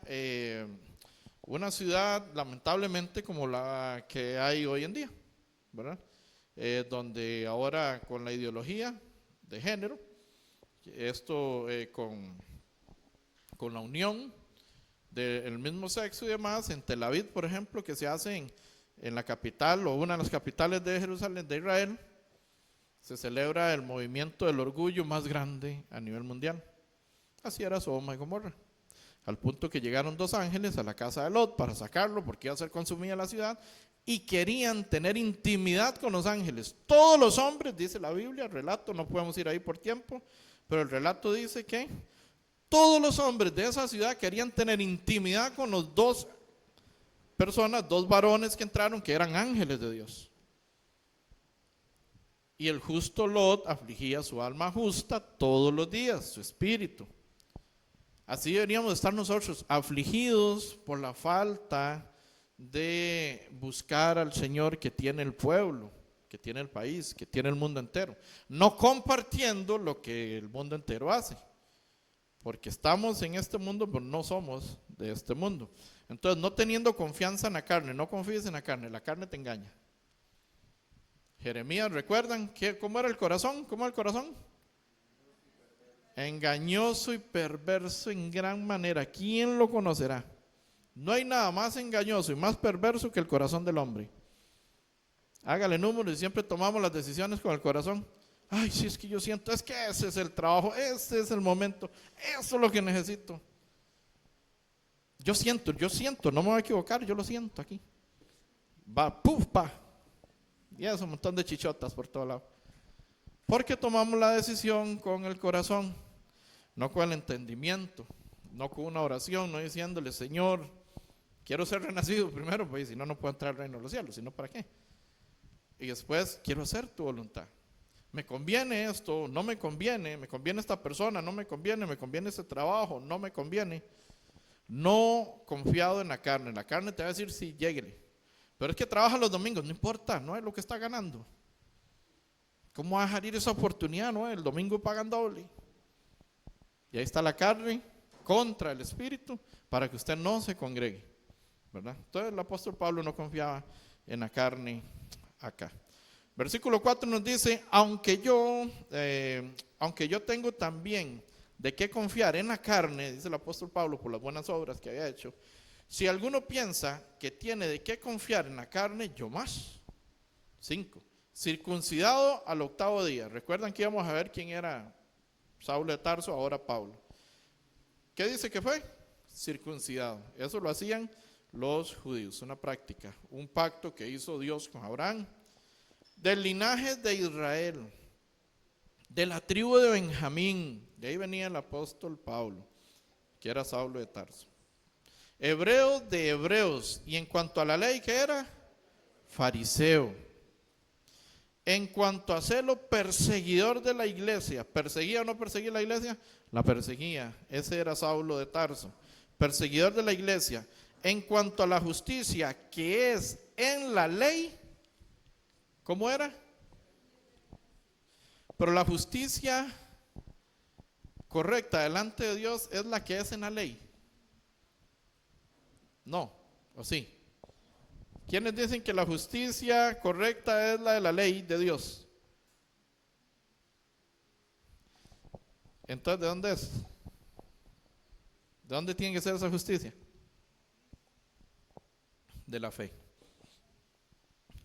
[SPEAKER 1] una ciudad lamentablemente como la que hay hoy en día, ¿verdad? Donde ahora con la ideología de género, esto con la unión del mismo sexo y demás, en Tel Aviv, por ejemplo, que se hace en la capital o una de las capitales de Jerusalén, de Israel, se celebra el movimiento del orgullo más grande a nivel mundial. Así era Sodoma y Gomorra, al punto que llegaron 2 ángeles a la casa de Lot para sacarlo porque iba a ser consumida la ciudad, y querían tener intimidad con los ángeles. Todos los hombres, dice la Biblia, el relato, no podemos ir ahí por tiempo, pero el relato dice que todos los hombres de esa ciudad querían tener intimidad con los 2 personas, 2 varones que entraron, que eran ángeles de Dios. Y el justo Lot afligía su alma justa todos los días, su espíritu. Así deberíamos estar nosotros, afligidos por la falta de buscar al Señor que tiene el pueblo, que tiene el país, que tiene el mundo entero. No compartiendo lo que el mundo entero hace. Porque estamos en este mundo, pero no somos de este mundo. Entonces, no teniendo confianza en la carne, no confíes en la carne te engaña. Jeremías, ¿recuerdan cómo era el corazón? ¿Cómo era el corazón? Engañoso y perverso en gran manera. ¿Quién lo conocerá? No hay nada más engañoso y más perverso que el corazón del hombre. Hágale número y siempre tomamos las decisiones con el corazón. Ay, sí, es que yo siento, es que ese es el trabajo, ese es el momento, eso es lo que necesito. Yo siento, no me voy a equivocar, yo lo siento aquí. Va, puf, pa. Y es un montón de chichotas por todo lado. Porque tomamos la decisión con el corazón, no con el entendimiento, no con una oración, no diciéndole, Señor, quiero ser renacido primero, pues si no, no puedo entrar al reino de los cielos, si no, ¿para qué? Y después, quiero hacer tu voluntad. Me conviene esto, no me conviene esta persona, no me conviene este trabajo, no me conviene. No confiado en la carne te va a decir sí, lléguele. Pero es que trabaja los domingos, no importa, no es lo que está ganando. ¿Cómo va a dejar ir esa oportunidad? No, el domingo pagan doble. Y ahí está la carne contra el espíritu para que usted no se congregue, ¿verdad? Entonces el apóstol Pablo no confiaba en la carne acá. Versículo 4 nos dice, aunque yo tengo también de qué confiar en la carne, dice el apóstol Pablo por las buenas obras que había hecho, si alguno piensa que tiene de qué confiar en la carne, yo más. 5. Circuncidado al 8º día. Recuerdan que íbamos a ver quién era Saulo de Tarso, ahora Pablo. ¿Qué dice que fue? Circuncidado. Eso lo hacían los judíos, una práctica, un pacto que hizo Dios con Abraham. Del linaje de Israel, de la tribu de Benjamín, de ahí venía el apóstol Pablo, que era Saulo de Tarso. Hebreo de hebreos, y en cuanto a la ley, ¿qué era? Fariseo. En cuanto a celo, perseguidor de la iglesia. ¿Perseguía o no perseguía la iglesia? La perseguía, ese era Saulo de Tarso, perseguidor de la iglesia. En cuanto a la justicia, que es en la ley, ¿cómo era? Pero la justicia correcta delante de Dios es la que es en la ley. No, ¿o sí? ¿Quiénes dicen que la justicia correcta es la de la ley de Dios? Entonces, ¿de dónde es? ¿De dónde tiene que ser esa justicia? De la fe.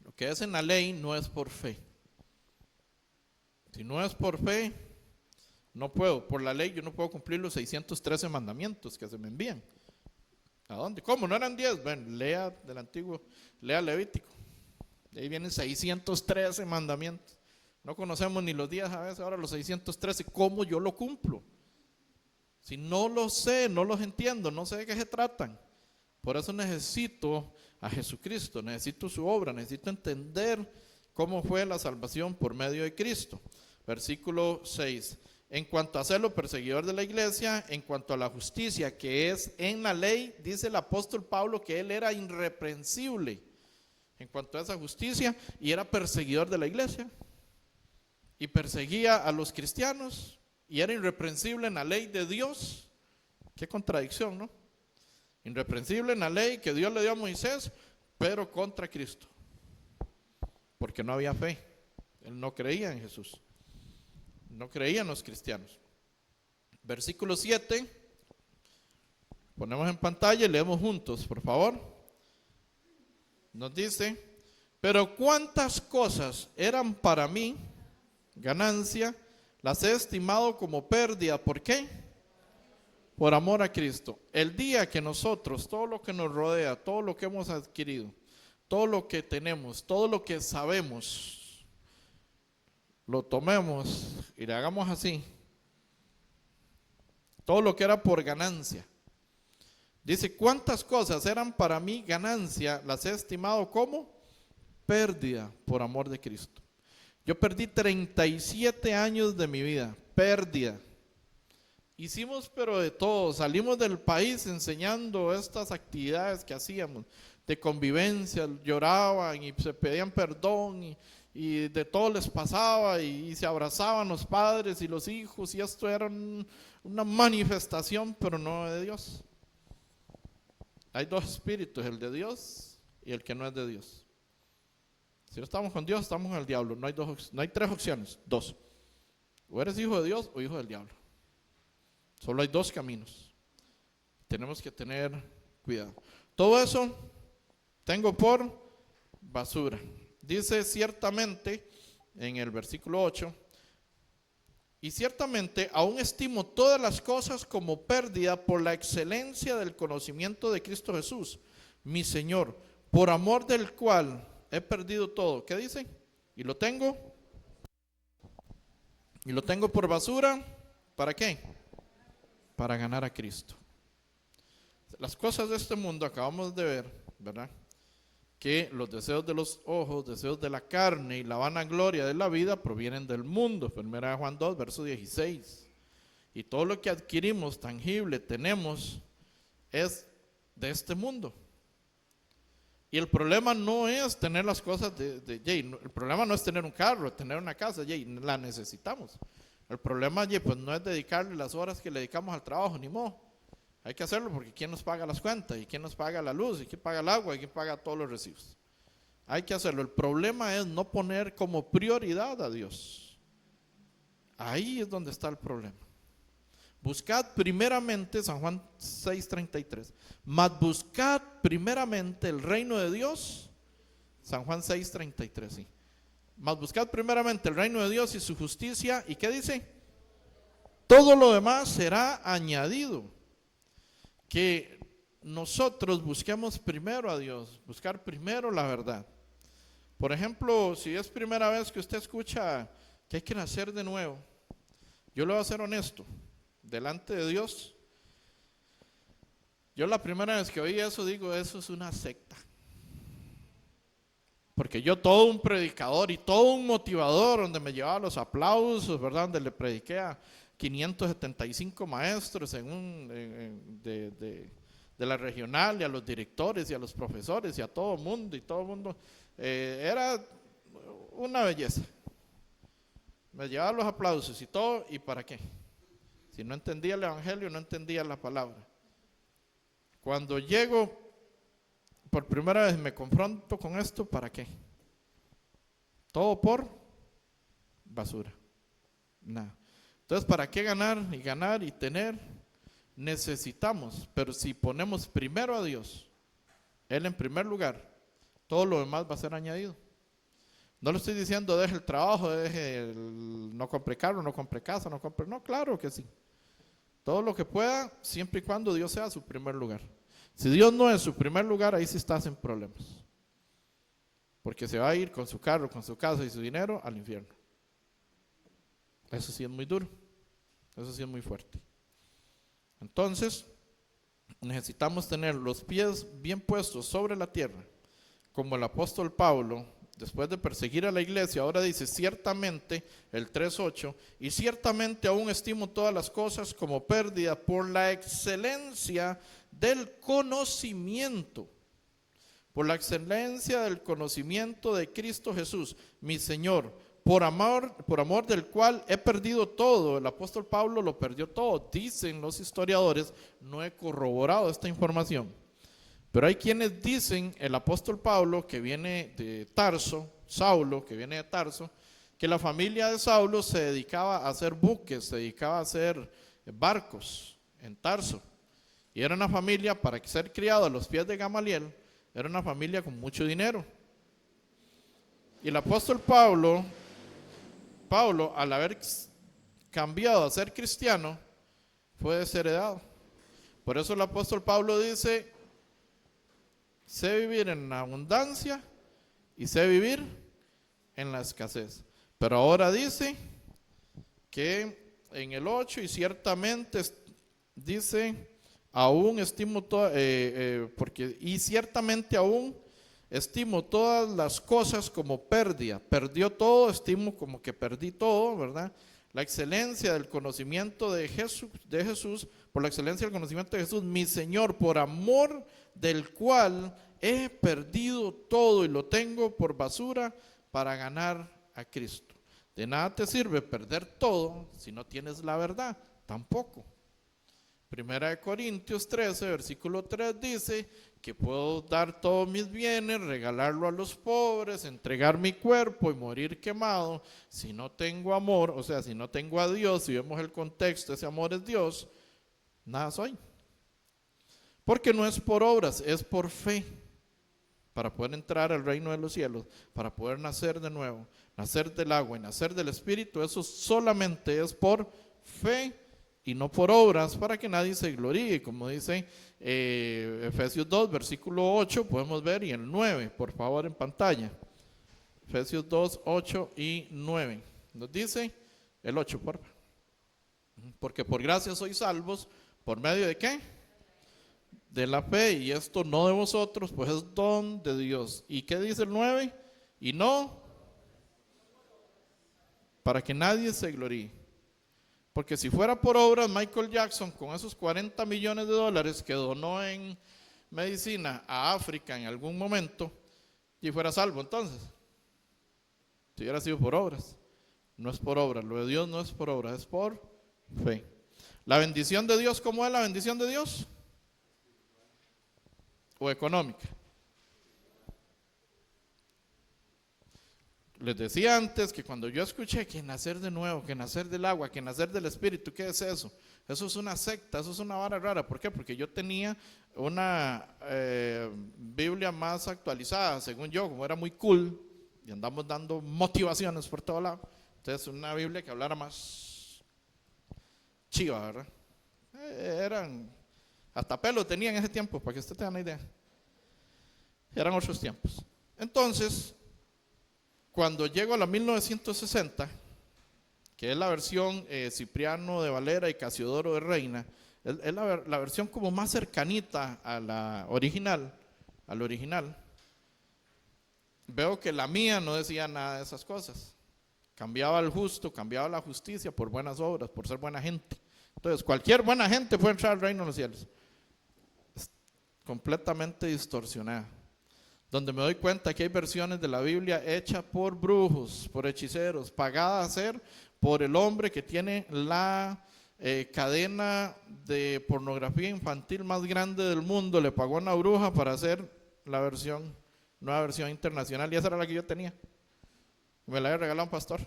[SPEAKER 1] Lo que es en la ley no es por fe. Si no es por fe, no puedo. Por la ley yo no puedo cumplir los 613 mandamientos que se me envían. ¿A dónde? ¿Cómo? ¿No eran 10? Bueno, lea del antiguo, lea Levítico. De ahí vienen 613 mandamientos. No conocemos ni los días a veces, ahora los 613. ¿Cómo yo lo cumplo? Si no lo sé, no los entiendo, no sé de qué se tratan. Por eso necesito a Jesucristo, necesito su obra, necesito entender cómo fue la salvación por medio de Cristo. Versículo 6. En cuanto a serlo perseguidor de la iglesia, en cuanto a la justicia que es en la ley, dice el apóstol Pablo que él era irreprensible en cuanto a esa justicia y era perseguidor de la iglesia y perseguía a los cristianos y era irreprensible en la ley de Dios. Qué contradicción, ¿no? Irreprensible en la ley que Dios le dio a Moisés, pero contra Cristo, porque no había fe. Él no creía en Jesús, no creía en los cristianos. Versículo 7, ponemos en pantalla y leemos juntos, por favor. Nos dice, pero cuántas cosas eran para mí ganancia, las he estimado como pérdida. ¿Por qué? Por amor a Cristo. El día que nosotros, todo lo que nos rodea, todo lo que hemos adquirido, todo lo que tenemos, todo lo que sabemos, lo tomemos y le hagamos así, todo lo que era por ganancia. Dice, ¿cuántas cosas eran para mí ganancia? Las he estimado como pérdida por amor de Cristo. Yo perdí 37 años de mi vida, pérdida. Hicimos pero de todo, salimos del país enseñando estas actividades que hacíamos, de convivencia, lloraban y se pedían perdón y de todo les pasaba y se abrazaban los padres y los hijos y esto era una manifestación pero no de Dios. Hay dos espíritus, el de Dios y el que no es de Dios. Si no estamos con Dios, estamos con el diablo. No hay tres opciones, dos. O eres hijo de Dios o hijo del diablo. Solo hay dos caminos. Tenemos que tener cuidado. Todo eso tengo por basura. Dice ciertamente en el versículo 8, y ciertamente aún estimo todas las cosas como pérdida por la excelencia del conocimiento de Cristo Jesús, mi Señor, por amor del cual he perdido todo. ¿Qué dice? Y lo tengo por basura. ¿Para qué? Para ganar a Cristo. Las cosas de este mundo acabamos de ver, ¿verdad? Que los deseos de los ojos, deseos de la carne y la vanagloria de la vida provienen del mundo. 1 Juan 2, verso 16. Y todo lo que adquirimos, tangible, tenemos, es de este mundo. Y el problema no es tener las cosas de Jay, el problema no es tener un carro, tener una casa, Jay, la necesitamos. El problema, Jay, pues no es dedicarle las horas que le dedicamos al trabajo, ni modo. Hay que hacerlo porque ¿quién nos paga las cuentas? ¿Y quién nos paga la luz? ¿Y quién paga el agua? ¿Y quién paga todos los recibos? Hay que hacerlo. El problema es no poner como prioridad a Dios. Ahí es donde está el problema. Buscad primeramente, San Juan 6:33, mas buscad primeramente el reino de Dios, San Juan 6:33, sí. Mas buscad primeramente el reino de Dios y su justicia, ¿y qué dice? Todo lo demás será añadido. Que nosotros busquemos primero a Dios, buscar primero la verdad. Por ejemplo, si es primera vez que usted escucha que hay que nacer de nuevo, yo le voy a ser honesto, delante de Dios, yo la primera vez que oí eso digo, eso es una secta. Porque yo todo un predicador y todo un motivador donde me llevaba los aplausos, ¿verdad? Donde le prediqué a 575 maestros de la regional y a los directores y a los profesores y a todo el mundo era una belleza. Me llevaba los aplausos y todo, ¿y para qué? Si no entendía el evangelio, no entendía la palabra. Cuando llego por primera vez me confronto con esto, ¿para qué? Todo por basura. Nada. Entonces, ¿para qué ganar y tener? Necesitamos, pero si ponemos primero a Dios, Él en primer lugar, todo lo demás va a ser añadido. No le estoy diciendo deje el trabajo, no compre carro, no compre casa, no, claro que sí. Todo lo que pueda, siempre y cuando Dios sea su primer lugar. Si Dios no es su primer lugar, ahí sí estás en problemas. Porque se va a ir con su carro, con su casa y su dinero al infierno. Eso sí es muy duro. Eso sí es muy fuerte. Entonces, necesitamos tener los pies bien puestos sobre la tierra, como el apóstol Pablo, después de perseguir a la iglesia, ahora dice, ciertamente, el 3:8, y ciertamente aún estimo todas las cosas como pérdida por la excelencia del conocimiento, por la excelencia del conocimiento de Cristo Jesús, mi Señor, por amor del cual he perdido todo. El apóstol Pablo lo perdió todo, dicen los historiadores, no he corroborado esta información. Pero hay quienes dicen, el apóstol Pablo, que viene de Tarso, Saulo, que viene de Tarso, que la familia de Saulo se dedicaba a hacer buques, se dedicaba a hacer barcos en Tarso. Y era una familia, para ser criado a los pies de Gamaliel, era una familia con mucho dinero. Y el apóstol Pablo, al haber cambiado a ser cristiano, fue desheredado. Por eso el apóstol Pablo dice, sé vivir en la abundancia y sé vivir en la escasez. Pero ahora dice que en el 8, y ciertamente dice, aún estimo todo, y ciertamente aún estimo todas las cosas como pérdida. Perdió todo, estimo como que perdí todo, ¿verdad? La excelencia del conocimiento de Jesús, por la excelencia del conocimiento de Jesús, mi Señor, por amor del cual he perdido todo y lo tengo por basura para ganar a Cristo. De nada te sirve perder todo si no tienes la verdad, tampoco. Primera de Corintios 13, versículo 3 dice que puedo dar todos mis bienes, regalarlo a los pobres, entregar mi cuerpo y morir quemado. Si no tengo amor, o sea, si no tengo a Dios, si vemos el contexto, ese amor es Dios, nada soy. Porque no es por obras, es por fe. Para poder entrar al reino de los cielos, para poder nacer de nuevo, nacer del agua y nacer del Espíritu, eso solamente es por fe y no por obras, para que nadie se gloríe, como dice Efesios 2, versículo 8, podemos ver, y el 9, por favor, en pantalla. Efesios 2, 8 y 9. Nos dice el 8, por favor. Porque por gracia sois salvos, ¿por medio de qué? De la fe, y esto no de vosotros, pues es don de Dios. ¿Y qué dice el 9? Y no, para que nadie se gloríe. Porque si fuera por obras, Michael Jackson, con esos 40 millones de dólares que donó en medicina a África en algún momento, y fuera salvo entonces. Si hubiera sido por obras. No es por obras, lo de Dios no es por obras, es por fe. La bendición de Dios, ¿cómo es la bendición de Dios? O económica. Les decía antes que cuando yo escuché que nacer de nuevo, que nacer del agua, que nacer del Espíritu, ¿qué es eso? Eso es una secta, eso es una vara rara. ¿Por qué? Porque yo tenía una Biblia más actualizada, según yo, como era muy cool, y andamos dando motivaciones por todo lado. Entonces una Biblia que hablara más chiva, ¿verdad? Eran, hasta pelo tenía en ese tiempo, para que usted tenga una idea. Eran otros tiempos. Entonces, cuando llego a la 1960, que es la versión Cipriano de Valera y Casiodoro de Reina, es la versión como más cercanita a la original, al original. Veo que la mía no decía nada de esas cosas. Cambiaba el justo, cambiaba la justicia por buenas obras, por ser buena gente. Entonces, cualquier buena gente puede entrar al reino de los cielos. Es completamente distorsionada. Donde me doy cuenta que hay versiones de la Biblia hechas por brujos, por hechiceros, pagada a hacer por el hombre que tiene la cadena de pornografía infantil más grande del mundo. Le pagó a una bruja para hacer la versión, nueva versión internacional, y esa era la que yo tenía. Me la había regalado un pastor.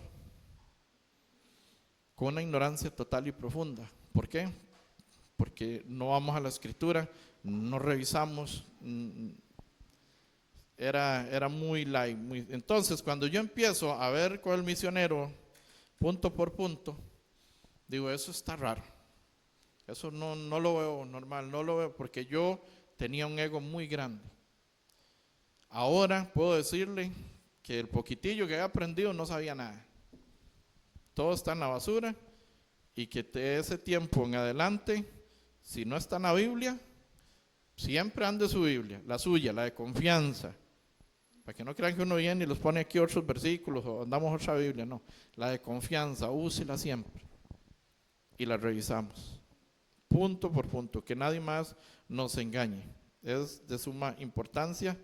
[SPEAKER 1] Con una ignorancia total y profunda. ¿Por qué? Porque no vamos a la escritura, no revisamos. Era muy light. Entonces, cuando yo empiezo a ver con el misionero, punto por punto, digo, eso está raro. Eso no lo veo normal, no lo veo, porque yo tenía un ego muy grande. Ahora puedo decirle que el poquitillo que he aprendido no sabía nada. Todo está en la basura, y que de ese tiempo en adelante, si no está en la Biblia, siempre ande su Biblia, la suya, la de confianza. Para que no crean que uno viene y los pone aquí otros versículos o andamos otra Biblia, no. La de confianza, úsela siempre. Y la revisamos. Punto por punto, que nadie más nos engañe. Es de suma importancia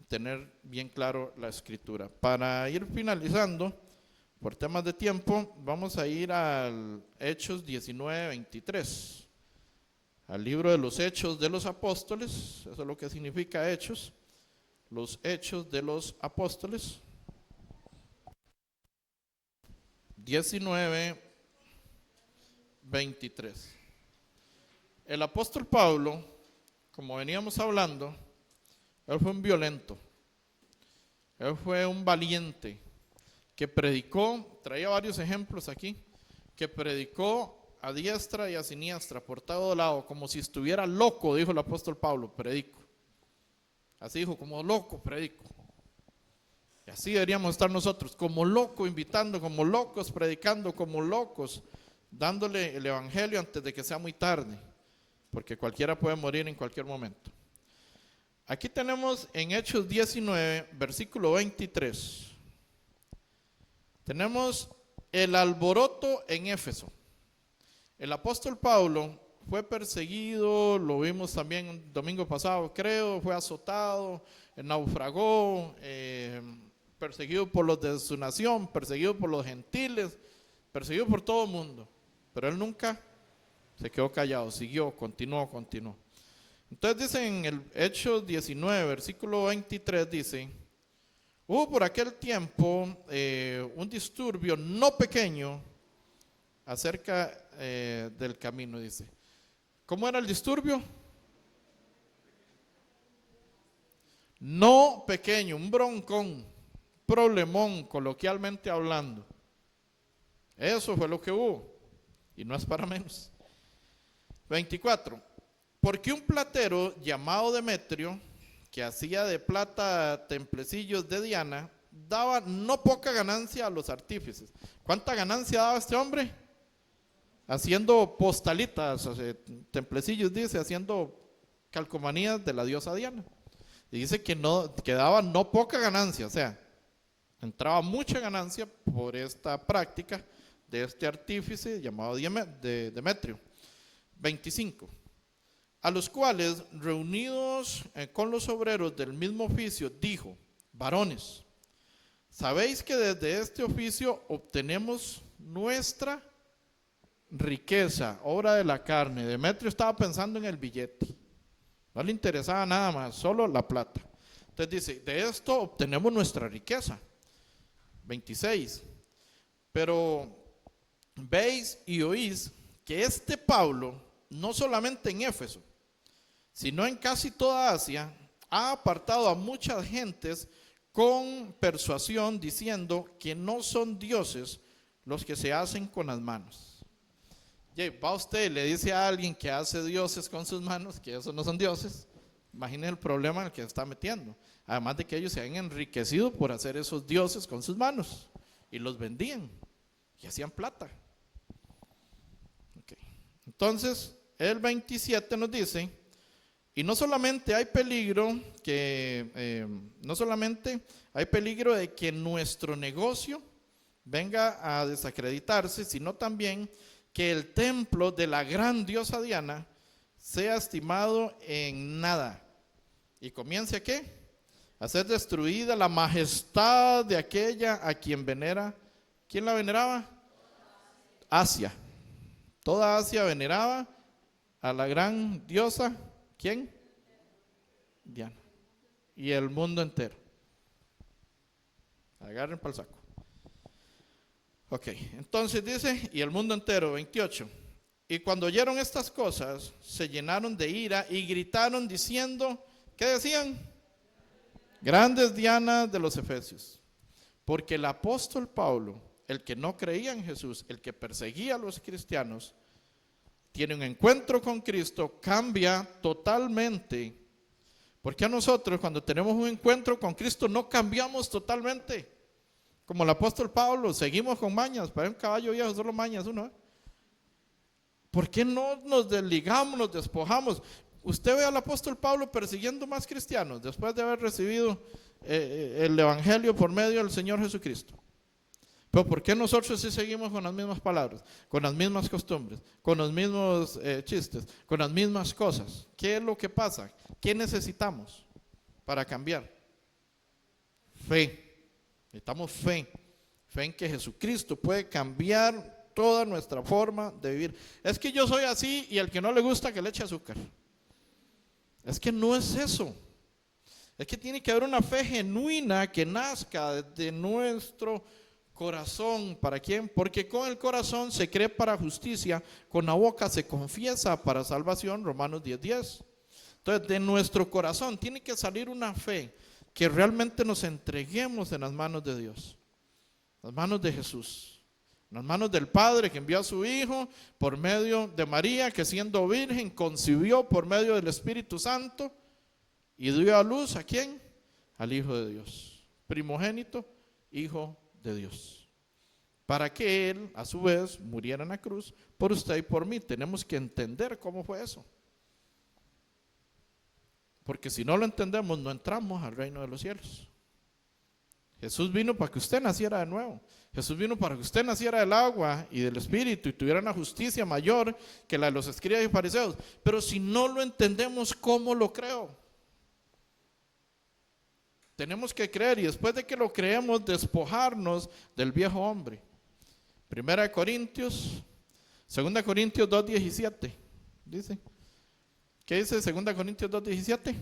[SPEAKER 1] tener bien claro la escritura. Para ir finalizando, por temas de tiempo, vamos a ir al Hechos 19:23. Al libro de los Hechos de los Apóstoles, eso es lo que significa Hechos. Los Hechos de los Apóstoles, 19:23. El apóstol Pablo, como veníamos hablando, él fue un violento, él fue un valiente, que predicó, traía varios ejemplos aquí, que predicó a diestra y a siniestra, por todo lado, como si estuviera loco, dijo el apóstol Pablo, predico. Así dijo, como loco predico. Y así deberíamos estar nosotros, como locos invitando, como locos predicando, como locos dándole el evangelio antes de que sea muy tarde, porque cualquiera puede morir en cualquier momento. Aquí tenemos en Hechos 19, versículo 23. Tenemos el alboroto en Éfeso. El apóstol Pablo fue perseguido, lo vimos también el domingo pasado, creo, fue azotado, naufragó, perseguido por los de su nación, perseguido por los gentiles, perseguido por todo el mundo. Pero él nunca se quedó callado, siguió, continuó. Entonces dice en el Hechos 19, versículo 23, dice: hubo por aquel tiempo un disturbio no pequeño acerca del camino, dice. ¿Cómo era el disturbio? No pequeño, un broncón, problemón, coloquialmente hablando. Eso fue lo que hubo, y no es para menos. 24. Porque un platero llamado Demetrio, que hacía de plata templecillos de Diana, daba no poca ganancia a los artífices. ¿Cuánta ganancia daba este hombre? Haciendo postalitas, o sea, templecillos, dice, haciendo calcomanías de la diosa Diana. Y dice que daba no poca ganancia, o sea, entraba mucha ganancia por esta práctica de este artífice llamado Demetrio. 25. A los cuales, reunidos con los obreros del mismo oficio, dijo: varones, sabéis que desde este oficio obtenemos nuestra riqueza, obra de la carne. Demetrio estaba pensando en el billete, no le interesaba nada más, solo la plata. Entonces dice: de esto obtenemos nuestra riqueza. 26. Pero veis y oís que este Pablo, no solamente en Éfeso, sino en casi toda Asia, ha apartado a muchas gentes con persuasión, diciendo que no son dioses los que se hacen con las manos. Va usted y le dice a alguien que hace dioses con sus manos que esos no son dioses. Imaginen el problema en el que se está metiendo. Además de que ellos se han enriquecido por hacer esos dioses con sus manos y los vendían y hacían plata. Okay. Entonces, el 27 nos dice: y no solamente hay peligro de que nuestro negocio venga a desacreditarse, sino también que el templo de la gran diosa Diana sea estimado en nada y comience ¿a qué? A ser destruida la majestad de aquella a quien venera. ¿Quién la veneraba? Asia. Toda Asia veneraba a la gran diosa. ¿Quién? Diana. Y el mundo entero. Agarren para el saco. Ok, entonces dice, y el mundo entero, 28. Y cuando oyeron estas cosas, se llenaron de ira y gritaron diciendo, ¿qué decían? Grandes Dianas de los Efesios. Porque el apóstol Pablo, el que no creía en Jesús, el que perseguía a los cristianos, tiene un encuentro con Cristo, cambia totalmente. Porque a nosotros cuando tenemos un encuentro con Cristo no cambiamos totalmente. Como el apóstol Pablo, seguimos con mañas, para un caballo viejo solo mañas uno. ¿Por qué no nos desligamos, nos despojamos? Usted ve al apóstol Pablo persiguiendo más cristianos después de haber recibido el evangelio por medio del Señor Jesucristo. Pero ¿por qué nosotros sí seguimos con las mismas palabras, con las mismas costumbres, con los mismos chistes, con las mismas cosas? ¿Qué es lo que pasa? ¿Qué necesitamos para cambiar? Fe. Necesitamos fe. Fe en que Jesucristo puede cambiar toda nuestra forma de vivir. Es que yo soy así y al que no le gusta que le eche azúcar. Es que no es eso. Es que tiene que haber una fe genuina que nazca de nuestro corazón. ¿Para quién? Porque con el corazón se cree para justicia, con la boca se confiesa para salvación, Romanos 10:10. Entonces, de nuestro corazón tiene que salir una fe que realmente nos entreguemos en las manos de Dios, las manos de Jesús, en las manos del Padre que envió a su Hijo por medio de María, que siendo virgen concibió por medio del Espíritu Santo y dio a luz ¿a quién? Al Hijo de Dios, primogénito, Hijo de Dios, para que Él a su vez muriera en la cruz por usted y por mí. Tenemos que entender cómo fue eso. Porque si no lo entendemos, no entramos al reino de los cielos. Jesús vino para que usted naciera de nuevo. Jesús vino para que usted naciera del agua y del Espíritu y tuviera una justicia mayor que la de los escribas y fariseos. Pero si no lo entendemos, ¿cómo lo creo? Tenemos que creer, y después de que lo creemos, despojarnos del viejo hombre. 2 Corintios 2:17 dice. ¿Qué dice 2 Corintios 2:17?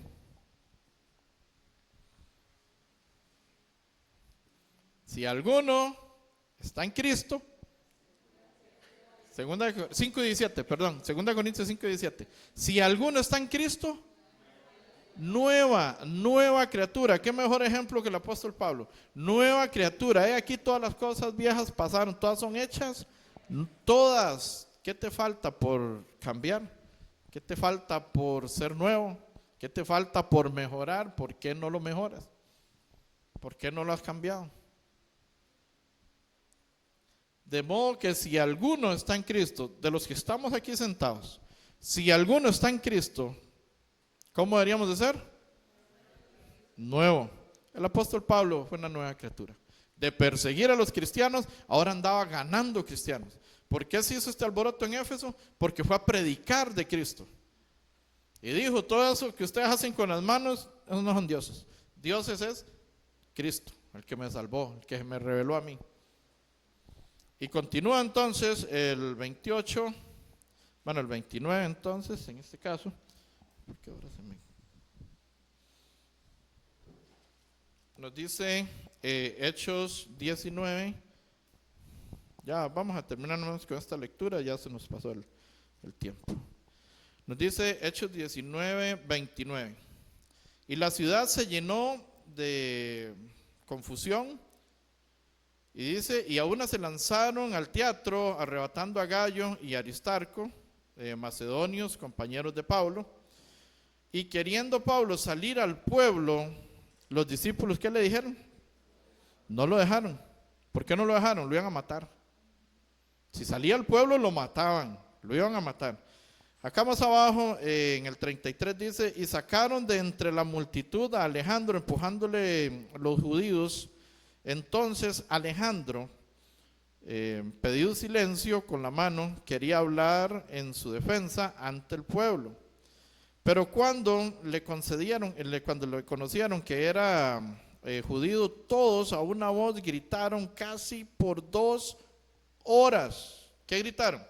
[SPEAKER 1] Si alguno está en Cristo, 5:17, perdón, 2 Corintios 5:17. Si alguno está en Cristo, nueva criatura. ¿Qué mejor ejemplo que el apóstol Pablo? Nueva criatura. Aquí todas las cosas viejas pasaron, todas son hechas, todas. ¿Qué te falta por cambiar? ¿Qué te falta por ser nuevo? ¿Qué te falta por mejorar? ¿Por qué no lo mejoras? ¿Por qué no lo has cambiado? De modo que si alguno está en Cristo, de los que estamos aquí sentados, si alguno está en Cristo, ¿cómo deberíamos de ser? Nuevo. El apóstol Pablo fue una nueva criatura. De perseguir a los cristianos, ahora andaba ganando cristianos. ¿Por qué se hizo este alboroto en Éfeso? Porque fue a predicar de Cristo. Y dijo, todo eso que ustedes hacen con las manos, esos no son dioses. Dioses es Cristo, el que me salvó, el que me reveló a mí. Y continúa entonces el 28, el 29 entonces, en este caso. Porque ahora nos dice Hechos 19. Ya vamos a terminar con esta lectura, ya se nos pasó el tiempo. Nos dice Hechos 19, 29. Y la ciudad se llenó de confusión. Y dice, y aún se lanzaron al teatro, arrebatando a Gallo y Aristarco, macedonios, compañeros de Pablo. Y queriendo Pablo salir al pueblo, los discípulos, ¿qué le dijeron? No lo dejaron. ¿Por qué no lo dejaron? Lo iban a matar. Si salía al pueblo, lo mataban, lo iban a matar. Acá más abajo, en el 33 dice, y sacaron de entre la multitud a Alejandro, empujándole los judíos. Entonces Alejandro, pedido silencio con la mano, quería hablar en su defensa ante el pueblo. Pero cuando le conocieron que era judío, todos a una voz gritaron casi por 2 horas. ¿Qué gritaron?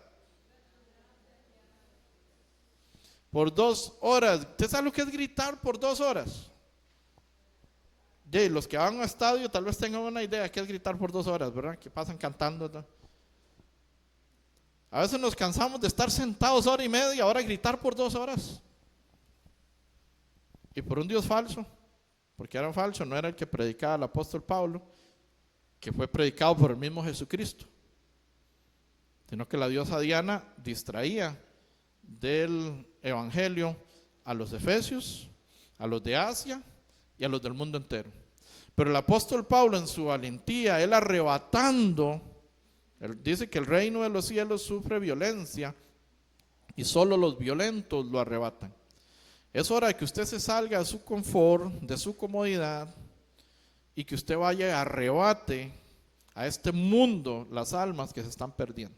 [SPEAKER 1] Por 2 horas. ¿Usted sabe lo que es gritar por 2 horas? Los que van a un estadio tal vez tengan una idea de qué es gritar por 2 horas, ¿verdad? Que pasan cantando, ¿no? A veces nos cansamos de estar sentados 1 hora y media, ahora gritar por 2 horas. Y por un Dios falso, porque era falso, no era el que predicaba el apóstol Pablo, que fue predicado por el mismo Jesucristo, sino que la diosa Diana distraía del evangelio a los efesios, a los de Asia y a los del mundo entero. Pero el apóstol Pablo, en su valentía, él arrebatando, él dice que el reino de los cielos sufre violencia y solo los violentos lo arrebatan. Es hora de que usted se salga de su confort, de su comodidad, y que usted vaya y arrebate a este mundo las almas que se están perdiendo.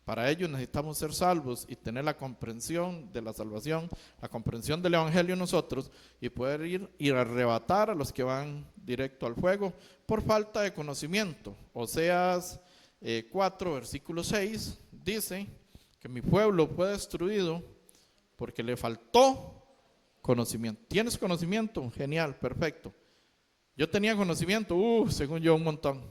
[SPEAKER 1] Para ello necesitamos ser salvos y tener la comprensión de la salvación, la comprensión del evangelio en nosotros, y poder ir y arrebatar a los que van directo al fuego por falta de conocimiento. Oseas 4, versículo 6 dice que mi pueblo fue destruido porque le faltó conocimiento. ¿Tienes conocimiento? Genial, perfecto. Yo tenía conocimiento, según yo, un montón.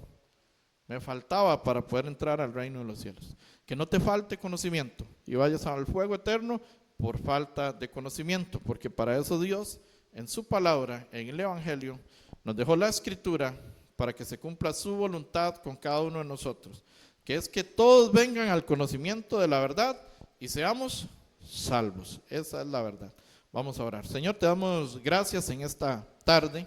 [SPEAKER 1] Me faltaba para poder entrar al reino de los cielos. Que no te falte conocimiento y vayas al fuego eterno por falta de conocimiento, porque para eso Dios, en su palabra, en el evangelio, nos dejó la escritura para que se cumpla su voluntad con cada uno de nosotros, que es que todos vengan al conocimiento de la verdad y seamos salvos. Esa es la verdad. Vamos a orar. Señor, te damos gracias en esta tarde.